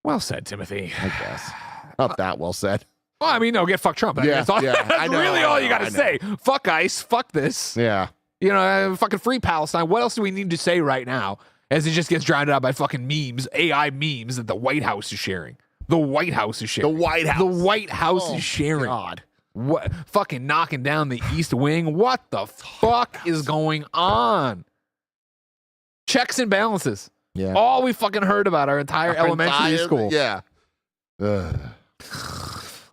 Well said, Timothy. I guess. Not that well said. Well, I mean, no, get fuck Trump. Yeah, That's really all you got to I say. Fuck ICE. Fuck this. Yeah. You know, fucking free Palestine. What else do we need to say right now as it just gets drowned out by fucking memes, AI memes that the White House is sharing? The White House is sharing. The White House. The White House is sharing. God. What? Fucking knocking down the East Wing. What the fuck is going on? Checks and balances. Yeah. All we fucking heard about our entire elementary school. Yeah. Ugh.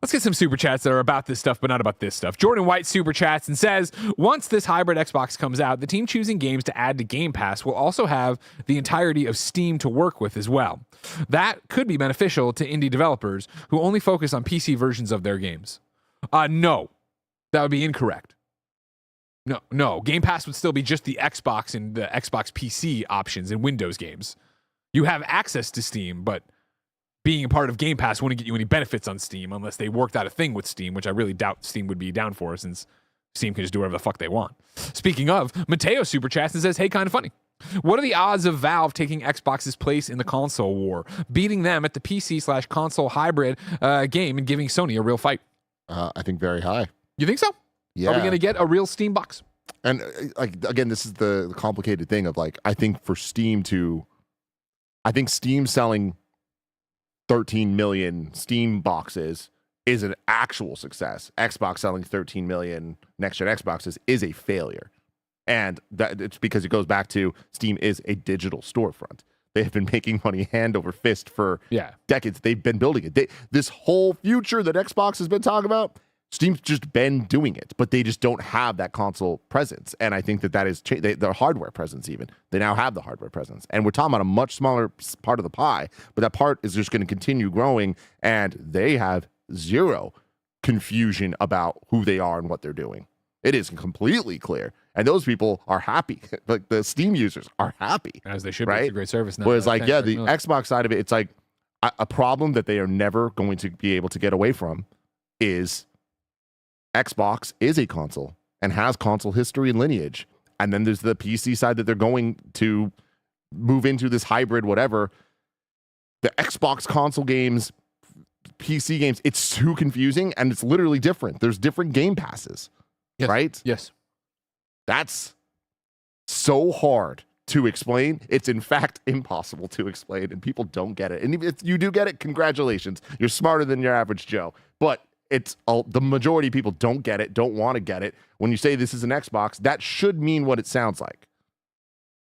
Let's get some super chats that are about this stuff, but not about this stuff. Jordan White super chats and says, once this hybrid Xbox comes out, the team choosing games to add to Game Pass will also have the entirety of Steam to work with as well. That could be beneficial to indie developers who only focus on PC versions of their games. No, that would be incorrect. No. Game Pass would still be just the Xbox and the Xbox PC options and Windows games. You have access to Steam, but being a part of Game Pass wouldn't get you any benefits on Steam unless they worked out a thing with Steam, which I really doubt Steam would be down for since Steam can just do whatever the fuck they want. Speaking of, Mateo super chats and says, hey, kind of funny. What are the odds of Valve taking Xbox's place in the console war, beating them at the PC/console hybrid game and giving Sony a real fight? I think very high. You think so? Yeah. Are we going to get a real Steam box? And again, this is the complicated thing of I think Steam selling 13 million Steam boxes is an actual success. Xbox selling 13 million next-gen Xboxes is a failure. And that it's because it goes back to Steam is a digital storefront. They have been making money hand over fist for decades. They've been building it. This whole future that Xbox has been talking about, Steam's just been doing it, but they just don't have that console presence. And I think that is their hardware presence even. They now have the hardware presence. And we're talking about a much smaller part of the pie, but that part is just going to continue growing, and they have zero confusion about who they are and what they're doing. It is completely clear. And those people are happy. Like the Steam users are happy. As they should right? be. It's a great service now. Whereas the Xbox side of it, it's like a problem that they are never going to be able to get away from is Xbox is a console and has console history and lineage. And then there's the PC side that they're going to move into this hybrid, whatever. The Xbox console games, PC games, it's too confusing and it's literally different. There's different game passes, right? Yes. That's so hard to explain. It's in fact impossible to explain, and people don't get it. And if you do get it, congratulations. You're smarter than your average Joe. But the majority of people don't get it, don't want to get it. When you say this is an Xbox, that should mean what it sounds like.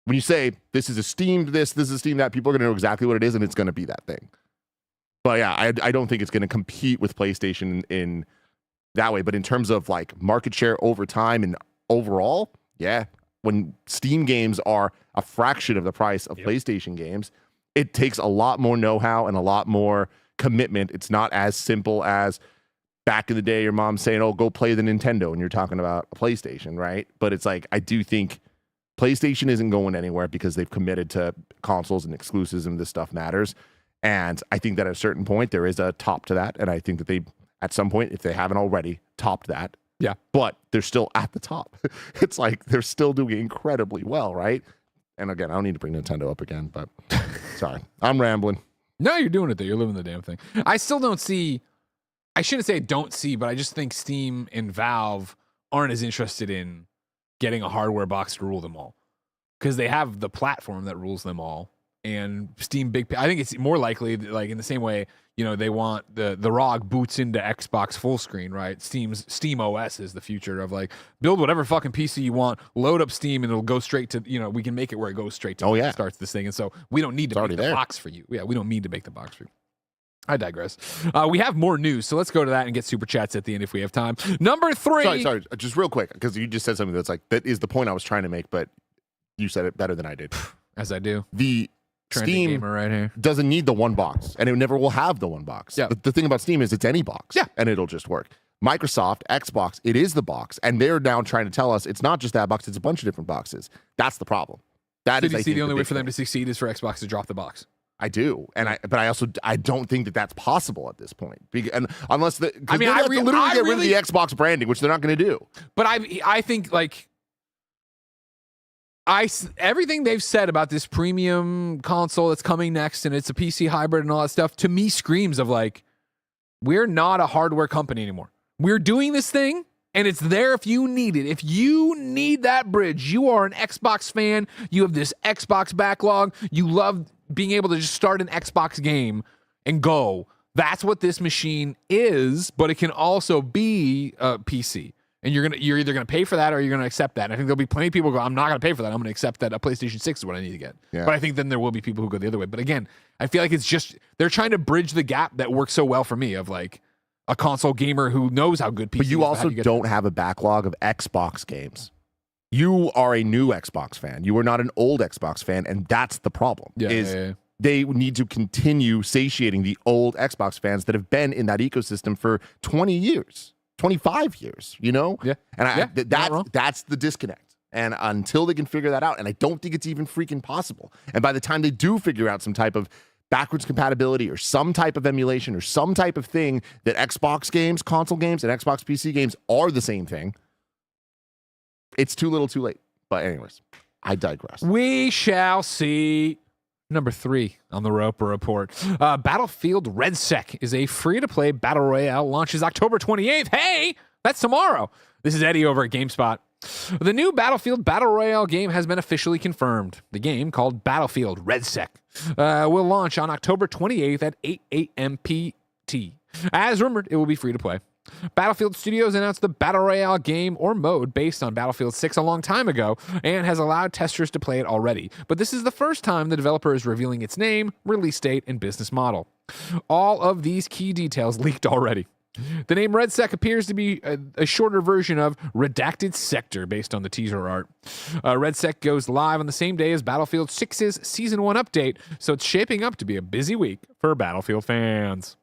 When you say this is a Steam this is a Steam that, people are going to know exactly what it is, and it's going to be that thing. But yeah, I don't think it's going to compete with PlayStation in that way. But in terms of market share over time and overall, yeah, when Steam games are a fraction of the price of PlayStation games, it takes a lot more know-how and a lot more commitment. It's not as simple as back in the day, your mom's saying, oh, go play the Nintendo, and you're talking about a PlayStation, right? But it's I do think PlayStation isn't going anywhere because they've committed to consoles and exclusives, and this stuff matters. And I think that at a certain point, there is a top to that. And I think that they, at some point, if they haven't already, topped that. Yeah. But they're still at the top. It's they're still doing incredibly well, right? And again, I don't need to bring Nintendo up again, but sorry. I'm rambling. No, you're doing it though. You're living the damn thing. I still don't see, I shouldn't say don't see, but I just think Steam and Valve aren't as interested in getting a hardware box to rule them all. Because they have the platform that rules them all. And Steam I think it's more likely in the same way, they want the ROG boots into Xbox full screen, right? Steam OS is the future of build whatever fucking PC you want, load up Steam, and it'll go straight to, we can make it where it goes straight to starts this thing. And so we don't need to make the box for you. Yeah, we don't need to make the box for you. I digress. We have more news, so let's go to that and get super chats at the end if we have time. Number 3. Sorry, just real quick, because you just said something that's that is the point I was trying to make, but you said it better than I did. As I do. The Trending Steam right here doesn't need the one box, and it never will have the one box. Yeah. The thing about Steam is it's any box, and it'll just work. Microsoft, Xbox, it is the box, and they're now trying to tell us it's not just that box, it's a bunch of different boxes. That's the problem. Do you see the only way for them to succeed is for Xbox to drop the box? I do, but I don't think that that's possible at this point. And unless they have to literally get rid of the Xbox branding, which they're not going to do. But I think everything they've said about this premium console that's coming next, and it's a PC hybrid and all that stuff, to me screams of we're not a hardware company anymore. We're doing this thing, and it's there if you need it. If you need that bridge, you are an Xbox fan, you have this Xbox backlog, you love being able to just start an Xbox game and go, That's what this machine is, but it can also be a PC. And you're either gonna pay for that or you're gonna accept that. And I think there'll be plenty of people who go, I'm not gonna pay for that. I'm gonna accept that a PlayStation 6 is what I need to get. Yeah. But I think then there will be people who go the other way. But again, I feel like it's just they're trying to bridge the gap that works so well for me of like a console gamer who knows how good PC is. But you also don't have a backlog of Xbox games. You are a new Xbox fan. You are not an old Xbox fan, and that's the problem. They need to continue satiating the old Xbox fans that have been in that ecosystem for 20 years. 25 years, you know? Yeah. And that's the disconnect. And until they can figure that out, and I don't think it's even freaking possible. And by the time they do figure out some type of backwards compatibility or some type of emulation or some type of thing that Xbox games, console games, and Xbox PC games are the same thing, it's too little too late. But anyways, I digress. We shall see. Number 3 on the Roper Report. Battlefield RedSec is a free-to-play battle royale. Launches October 28th. Hey, that's tomorrow. This is Eddie over at GameSpot. The new Battlefield Battle Royale game has been officially confirmed. The game, called Battlefield RedSec, will launch on October 28th at 8 a.m. PT. As rumored, it will be free-to-play. Battlefield Studios announced the Battle Royale game or mode based on Battlefield 6 a long time ago and has allowed testers to play it already. But this is the first time the developer is revealing its name, release date, and business model. All of these key details leaked already. The name RedSec appears to be a shorter version of Redacted Sector based on the teaser art. RedSec goes live on the same day as Battlefield 6's Season 1 update, so it's shaping up to be a busy week for Battlefield fans.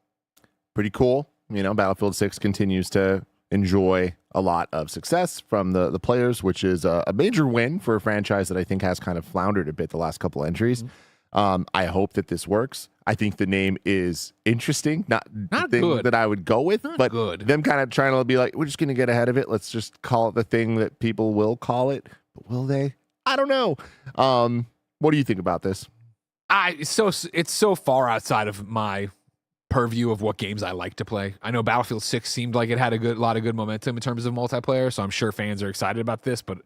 Pretty cool. You know, Battlefield 6 continues to enjoy a lot of success from the players, which is a major win for a franchise that I think has kind of floundered a bit the last couple entries. I hope that this works. I think the name is interesting. Not the thing good. that I would go with, Not but good. Them kind of trying to be like, we're just going to get ahead of it. Let's just call it the thing that people will call it. But will they? I don't know. What do you think about this? It's so far outside of my purview of what games I like to play. I know Battlefield 6 seemed like it had a lot of good momentum in terms of multiplayer, so I'm sure fans are excited about this, but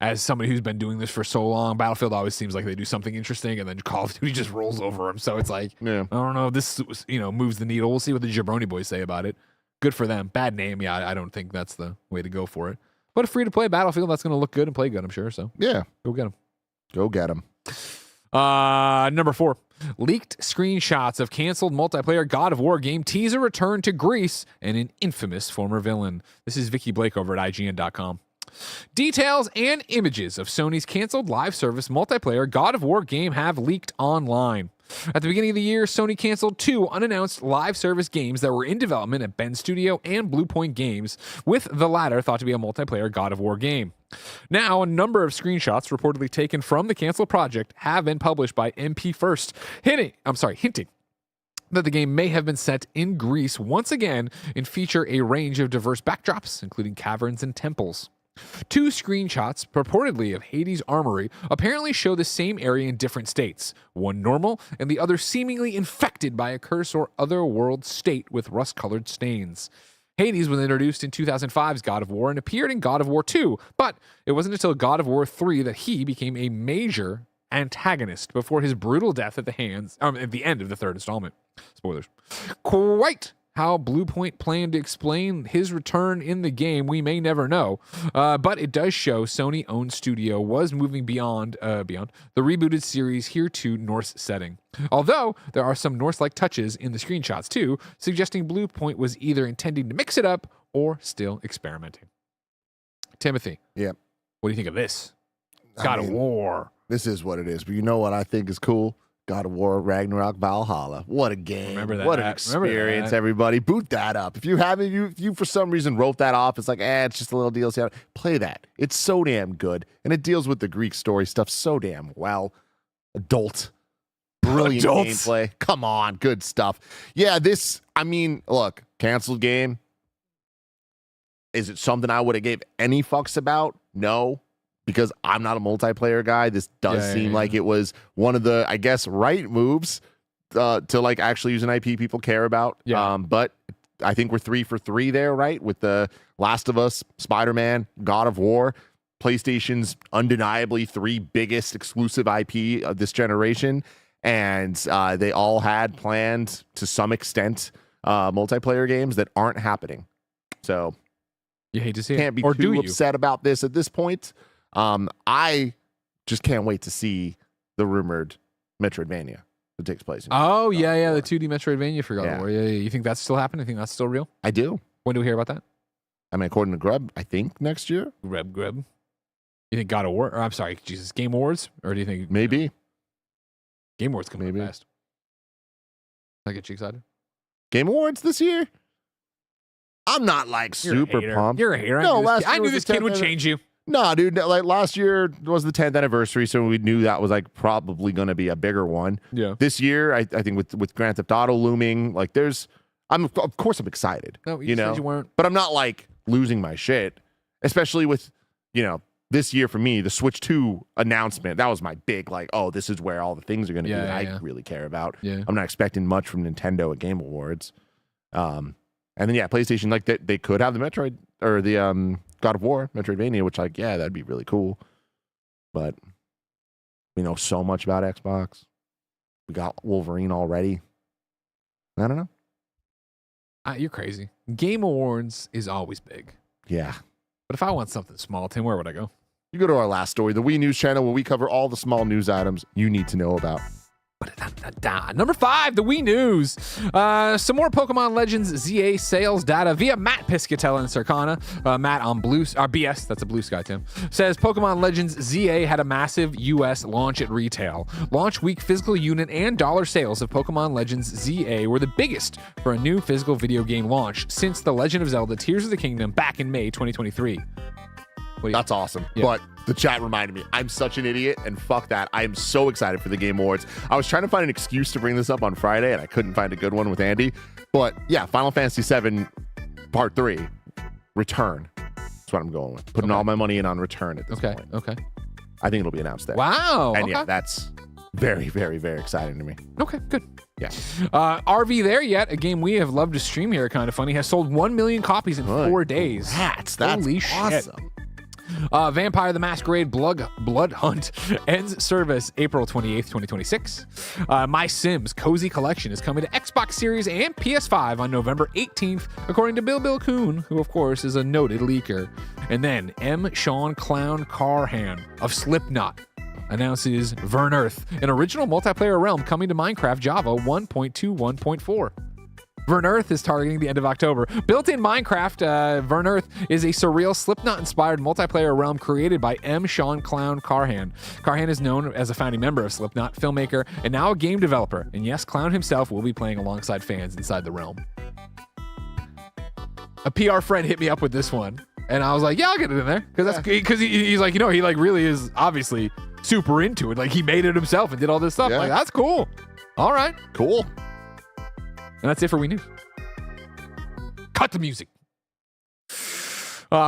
as somebody who's been doing this for so long, Battlefield always seems like they do something interesting and then Call of Duty just rolls over them. So it's like, I don't know if this, moves the needle. We'll see what the Jabroni boys say about it. Good for them. Bad name. Yeah, I don't think that's the way to go for it. But a free-to-play Battlefield that's going to look good and play good, I'm sure. So yeah, go get them. Go get them. Number 4. Leaked screenshots of canceled multiplayer God of War game teaser return to Greece and an infamous former villain. This is Vikki Blake over at IGN.com. Details and images of Sony's canceled live service multiplayer God of War game have leaked online. At the beginning of the year, Sony canceled 2 unannounced live service games that were in development at Bend Studio and Bluepoint Games, with the latter thought to be a multiplayer God of War game. Now, a number of screenshots reportedly taken from the canceled project have been published by MP First, hinting that the game may have been set in Greece once again and feature a range of diverse backdrops, including caverns and temples. 2 screenshots, purportedly of Hades' armory, apparently show the same area in different states, one normal and the other seemingly infected by a curse or otherworld state with rust-colored stains. Hades was introduced in 2005's God of War and appeared in God of War 2, but it wasn't until God of War 3 that he became a major antagonist before his brutal death at the end of the 3rd installment. Spoilers. Quite how Bluepoint planned to explain his return in the game, we may never know, but it does show Sony-owned studio was moving beyond the rebooted series here to Norse setting. Although there are some Norse-like touches in the screenshots too, suggesting Bluepoint was either intending to mix it up or still experimenting. Timothy, yeah, what do you think of this? God of War. This is what it is, but you know what I think is cool? God of War Ragnarok Valhalla. What a game. Remember that. What an experience, everybody. Boot that up. If you haven't, you for some reason wrote that off. It's like, it's just a little DLC. Play that. It's so damn good. And it deals with the Greek story stuff so damn well. Brilliant gameplay. Come on. Good stuff. Yeah, look, canceled game. Is it something I would have gave any fucks about? No. Because I'm not a multiplayer guy, this does seem like it was one of the, I guess, right moves to like actually use an IP people care about. Yeah. But I think we're 3 for 3 there, right? With the Last of Us, Spider-Man, God of War, PlayStation's undeniably 3 biggest exclusive IP of this generation. and they all had planned to some extent multiplayer games that aren't happening. So you hate to see can't it. be Or too upset about this at this point. I just can't wait to see the rumored Metroidvania that takes place. The 2D Metroidvania for God of War. Yeah, you think that's still happening? You think that's still real? I do. When do we hear about that? I mean, according to Grub, I think next year. Grub. You think God of War? Or I'm sorry, Jesus, Game Awards? Or do you think maybe Game Awards coming up fast? I get you excited. Game Awards this year? I'm not like super pumped. You're a hater. No, I knew this kid would change you. No, dude. Like last year was the 10th anniversary, so we knew that was like probably going to be a bigger one. Yeah. This year, I think with Grand Theft Auto looming, like of course I'm excited. No, you said you weren't. But I'm not like losing my shit, especially with this year for me, the Switch 2 announcement. That was my big like, oh, this is where all the things are going to be that I really care about. Yeah. I'm not expecting much from Nintendo at Game Awards. And then PlayStation, like they could have the Metroid or the God of War Metroidvania, which that'd be really cool. But we know so much about Xbox. We got Wolverine already. I don't know. You're crazy. Game Awards is always big. Yeah. But if I want something small, Tim, where would I go? You go to our last story, the Wii News channel, where we cover all the small news items you need to know about. Number 5, the Wii News. Some more Pokemon Legends ZA sales data via Matt Piscatella and Circana. Matt on BS, that's a Blue Sky, Tim, says Pokemon Legends ZA had a massive U.S. launch at retail. Launch week physical unit and dollar sales of Pokemon Legends ZA were the biggest for a new physical video game launch since The Legend of Zelda Tears of the Kingdom back in May 2023. That's awesome. Yeah. But the chat reminded me, I'm such an idiot, and fuck that. I am so excited for the Game Awards. I was trying to find an excuse to bring this up on Friday, and I couldn't find a good one with Andy. But Final Fantasy VII Part 3, Return. That's what I'm going with. Putting all my money in on Return at this point. Okay. I think it'll be announced there. Wow. And that's very, very, very exciting to me. Okay, good. Yeah. RV There Yet, a game we have loved to stream here, Kind of Funny, has sold 1 million copies in 4 days. That's Holy awesome. Shit. Vampire the Masquerade Blood Hunt ends service April 28th, 2026. My Sims Cozy Collection is coming to Xbox Series and PS5 on November 18th, according to Bill Kuhn, who of course is a noted leaker. And then M. Sean Clown Carhan of Slipknot announces Vern Earth, an original multiplayer realm coming to Minecraft Java 1.21.4. Vern Earth is targeting the end of October. Built in Minecraft, Vern Earth is a surreal Slipknot-inspired multiplayer realm created by M. Sean Clown Carhan. Carhan is known as a founding member of Slipknot, filmmaker, and now a game developer. And yes, Clown himself will be playing alongside fans inside the realm. A PR friend hit me up with this one, and I was like, yeah, I'll get it in there. Because he's like, he like really is obviously super into it. Like he made it himself and did all this stuff. Yeah. Like, that's cool. All right. Cool. And that's it for Wii News. Cut the music.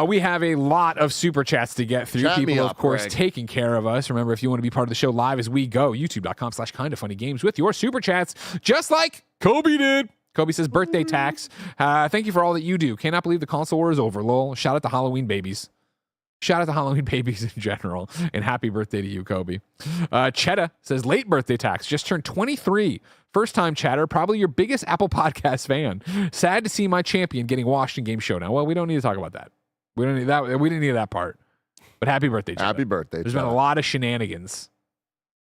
We have a lot of super chats to get through. People, of course, taking care of us. Remember, if you want to be part of the show live as we go, youtube.com/kindafunnygames with your super chats, just like Kobe did. Kobe says, birthday tax. Thank you for all that you do. Cannot believe the console war is over, lol. Shout out to Halloween babies. Shout out to Halloween babies in general. And happy birthday to you, Kobe. Chetta says, late birthday tax. Just turned 23. First time chatter. Probably your biggest Apple Podcast fan. Sad to see my champion getting washed in Game Showdown. Well, we don't need to talk about that. We don't need that. We didn't need that part. But happy birthday, Chetta. Happy birthday. There's been a lot of shenanigans.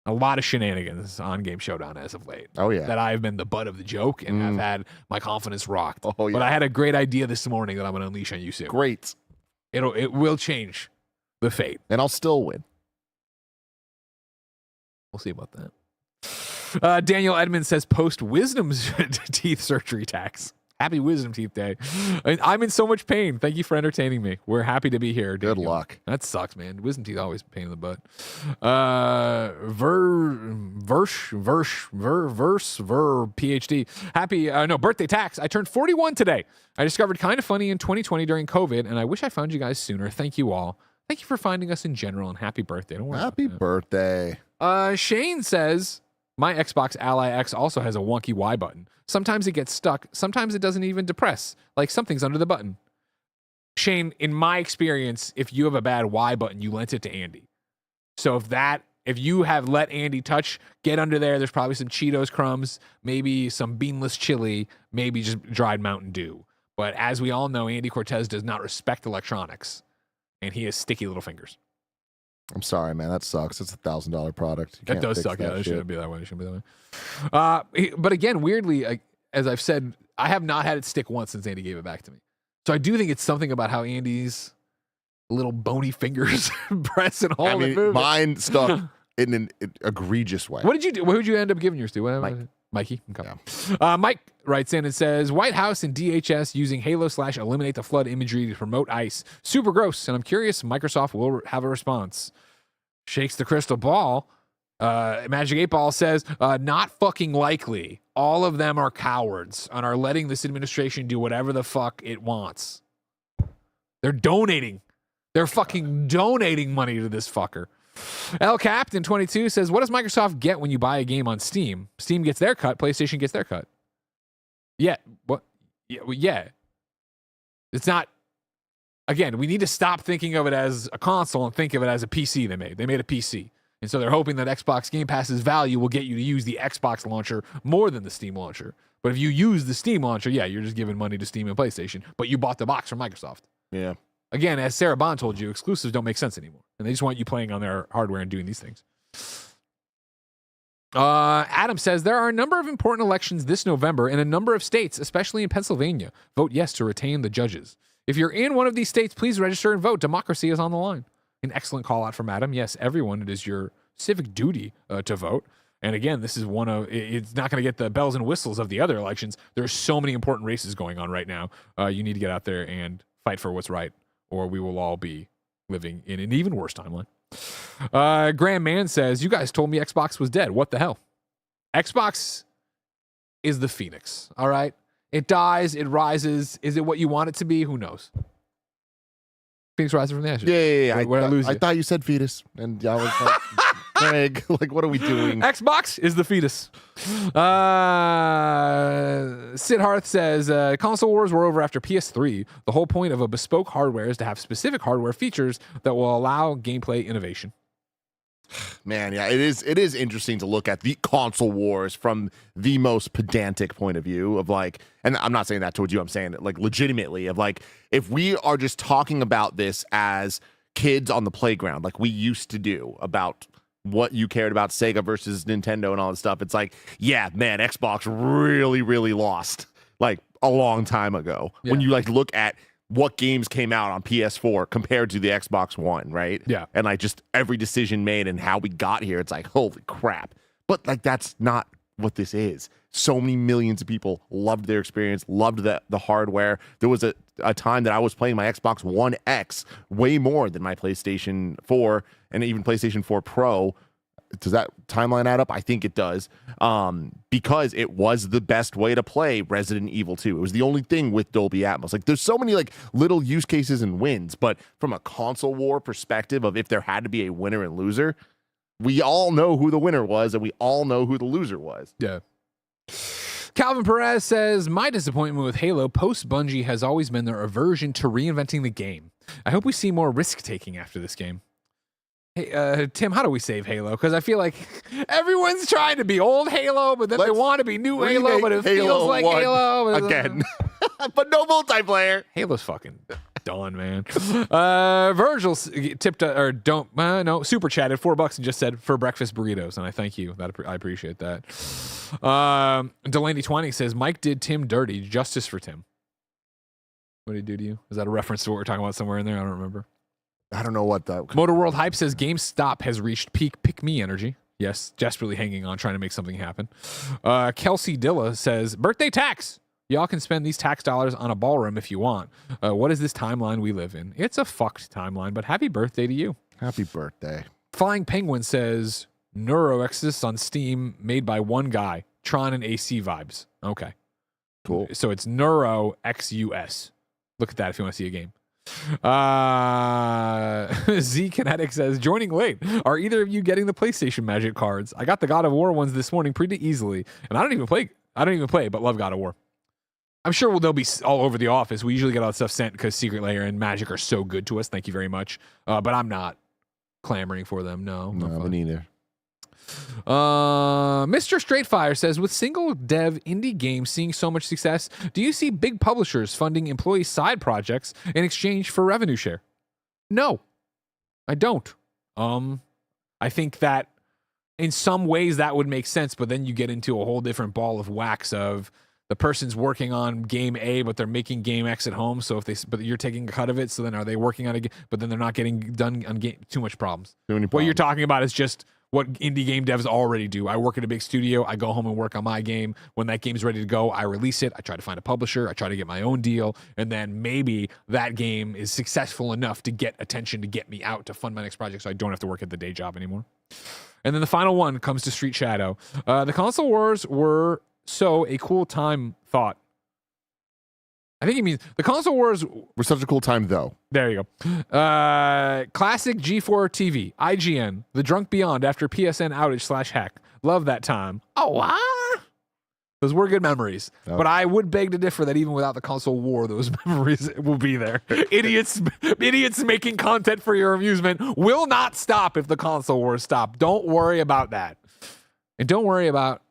A lot of shenanigans on Game Showdown as of late. Oh, yeah. That I've been the butt of the joke and have had my confidence rocked. Oh, yeah. But I had a great idea this morning that I'm going to unleash on you soon. Great. It will change the fate. And I'll still win. We'll see about that. Daniel Edmonds says post-wisdom teeth surgery tax. Happy Wisdom Teeth Day. I'm in so much pain. Thank you for entertaining me. We're happy to be here. Good Daniel. luck. That sucks, man. Wisdom teeth always a pain in the butt. PhD. Happy birthday tax. I turned 41 today. I discovered Kind of Funny in 2020 during COVID, and I wish I found you guys sooner. Thank you all. Thank you for finding us in general, and happy birthday. Don't worry. Happy birthday. Shane says, my Xbox Ally X also has a wonky Y button. Sometimes it gets stuck. Sometimes it doesn't even depress. Like something's under the button. Shane, in my experience, if you have a bad Y button, you lent it to Andy. So if that if you have let Andy touch, get under there. There's probably some Cheetos crumbs, maybe some beanless chili, maybe just dried Mountain Dew. But as we all know, Andy Cortez does not respect electronics, and he has sticky little fingers. I'm sorry, man. That sucks. It's $1,000 product. That does suck. Yeah, it shouldn't be that way. It shouldn't be that way. But again, weirdly, as I've said, I have not had it stick once since Andy gave it back to me. So I do think it's something about how Andy's little bony fingers press and hold and move. Mine stuck in an egregious way. What did you do? Who did you end up giving yours to? Mikey. Okay. Yeah. Mike writes in and says, White House and DHS using Halo/Eliminate the Flood imagery to promote ICE. Super gross. And I'm curious, Microsoft will have a response. Shakes the crystal ball. Magic 8 Ball says, not fucking likely. All of them are cowards and are letting this administration do whatever the fuck it wants. They're donating. They're fucking donating money to this fucker. L Captain 22 says, what does Microsoft get when you buy a game on Steam? Steam gets their cut. PlayStation gets their cut. Yeah. What? Yeah. It's not. Again, we need to stop thinking of it as a console and think of it as a PC they made. They made a PC. And so they're hoping that Xbox Game Pass's value will get you to use the Xbox launcher more than the Steam launcher. But if you use the Steam launcher, yeah, you're just giving money to Steam and PlayStation. But you bought the box from Microsoft. Yeah. Again, as Sarah Bond told you, exclusives don't make sense anymore. And they just want you playing on their hardware and doing these things. Adam says, there are a number of important elections this November in a number of states, especially in Pennsylvania. Vote yes to retain the judges. If you're in one of these states, please register and vote. Democracy is on the line. An excellent call out from Adam. Yes, everyone, it is your civic duty to vote. And again, this is it's not going to get the bells and whistles of the other elections. There's so many important races going on right now. You need to get out there and fight for what's right, or we will all be living in an even worse timeline. Graham Mann says, you guys told me Xbox was dead. What the hell? Xbox is the phoenix, all right? It dies, it rises. Is it what you want it to be? Who knows? Phoenix rises from the ashes. Yeah. I thought you said fetus, and I was like, Greg, like, what are we doing? Xbox is the fetus. Sid Hearth says, console wars were over after PS3. The whole point of a bespoke hardware is to have specific hardware features that will allow gameplay innovation. Man, yeah, it is interesting to look at the console wars from the most pedantic point of view of like, and I'm not saying that towards you, I'm saying it like legitimately of like, if we are just talking about this as kids on the playground, like we used to do about what you cared about Sega versus Nintendo and all that stuff, it's like, yeah, man, Xbox really, really lost like a long time ago. Yeah. When you like look at what games came out on PS4 compared to the Xbox One, right? Yeah. And like just every decision made and how we got here, it's like, holy crap. But like, that's not what this is. So many millions of people loved their experience, loved the hardware. There was a time that I was playing my Xbox One X way more than my PlayStation 4 and even PlayStation 4 Pro. Does that timeline add up? I think it does. Because it was the best way to play Resident Evil 2. It was the only thing with Dolby Atmos. Like there's so many like little use cases and wins, but from a console war perspective of if there had to be a winner and loser, we all know who the winner was and we all know who the loser was. Yeah. Calvin Perez says, my disappointment with Halo post-Bungie has always been their aversion to reinventing the game. I hope we see more risk-taking after this game. Hey, Tim, how do we save Halo? Because I feel like everyone's trying to be old Halo, but then they want to be new Halo, but it feels like Halo. Again. But no multiplayer. Halo's fucking done, man. Virgil tipped, super chatted $4 and just said, for breakfast burritos. And I thank you. I appreciate that. Delaney20 says, Mike did Tim dirty. Justice for Tim. What did he do to you? Is that a reference to what we're talking about somewhere in there? I don't remember. I don't know what that. Motor World Hype says GameStop has reached peak pick-me energy. Yes, desperately hanging on, trying to make something happen. Kelsey Dilla says, birthday tax. Y'all can spend these tax dollars on a ballroom if you want. What is this timeline we live in? It's a fucked timeline, but happy birthday to you. Happy birthday. Flying Penguin says, Neuro exists on Steam, made by one guy. Tron and AC vibes. Okay. Cool. So it's Neuro XUS. Look at that if you want to see a game. Z Kinetic says, joining late. Are either of you getting the PlayStation Magic cards? I got the God of War ones this morning pretty easily, and I don't even play, but love God of War. I'm sure they'll be all over the office. We usually get all that stuff sent because Secret Lair and Magic are so good to us. Thank you very much. But I'm not clamoring for them. No, me neither. Mr. Straightfire says, with single dev indie games seeing so much success, do you see big publishers funding employee side projects in exchange for revenue share? No, I don't. I think that in some ways that would make sense, but then you get into a whole different ball of wax of the person's working on game A, but they're making game X at home. So but you're taking a cut of it. So then are they working on but then they're not getting done on game, too much problems. What you're talking about is just what indie game devs already do. I work at a big studio. I go home and work on my game. When that game's ready to go, I release it. I try to find a publisher. I try to get my own deal. And then maybe that game is successful enough to get attention to get me out to fund my next project so I don't have to work at the day job anymore. And then the final one comes to Street Shadow. The console wars were a cool time thought. I think he means the console wars were such a cool time, though. There you go. Classic G4 TV, IGN, The Drunk Beyond after PSN outage / hack. Love that time. Oh, wow. Those were good memories. Oh. But I would beg to differ that even without the console war, those memories will be there. Idiots making content for your amusement will not stop if the console wars stop. Don't worry about that. And don't worry about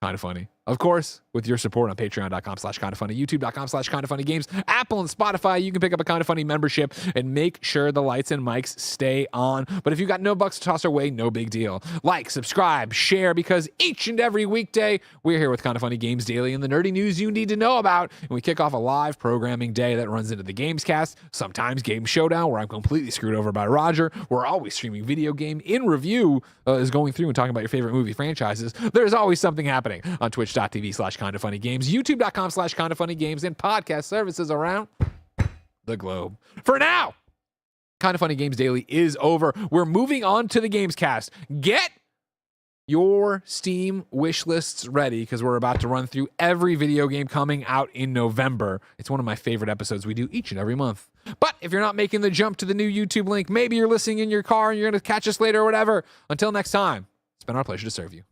Kinda Funny. Of course, with your support on patreon.com/kindafunny, youtube.com/kindafunnygames, Apple and Spotify, you can pick up a Kinda Funny membership and make sure the lights and mics stay on. But if you got no bucks to toss our way, no big deal. Like, subscribe, share, because each and every weekday, we're here with Kinda Funny Games Daily and the nerdy news you need to know about. And we kick off a live programming day that runs into the Gamescast, sometimes Game Showdown, where I'm completely screwed over by Roger. We're always streaming video game in review, is going through and talking about your favorite movie franchises. There's always something happening on twitch.tv/kindafunnygames, youtube.com/kindafunnygames, and podcast services around the globe. For now, Kinda Funny Games Daily is over. We're moving on to the Gamescast. Get your Steam wish lists ready because we're about to run through every video game coming out in November. It's one of my favorite episodes we do each and every month. But if you're not making the jump to the new YouTube link, maybe you're listening in your car and you're going to catch us later or whatever. Until next time, it's been our pleasure to serve you.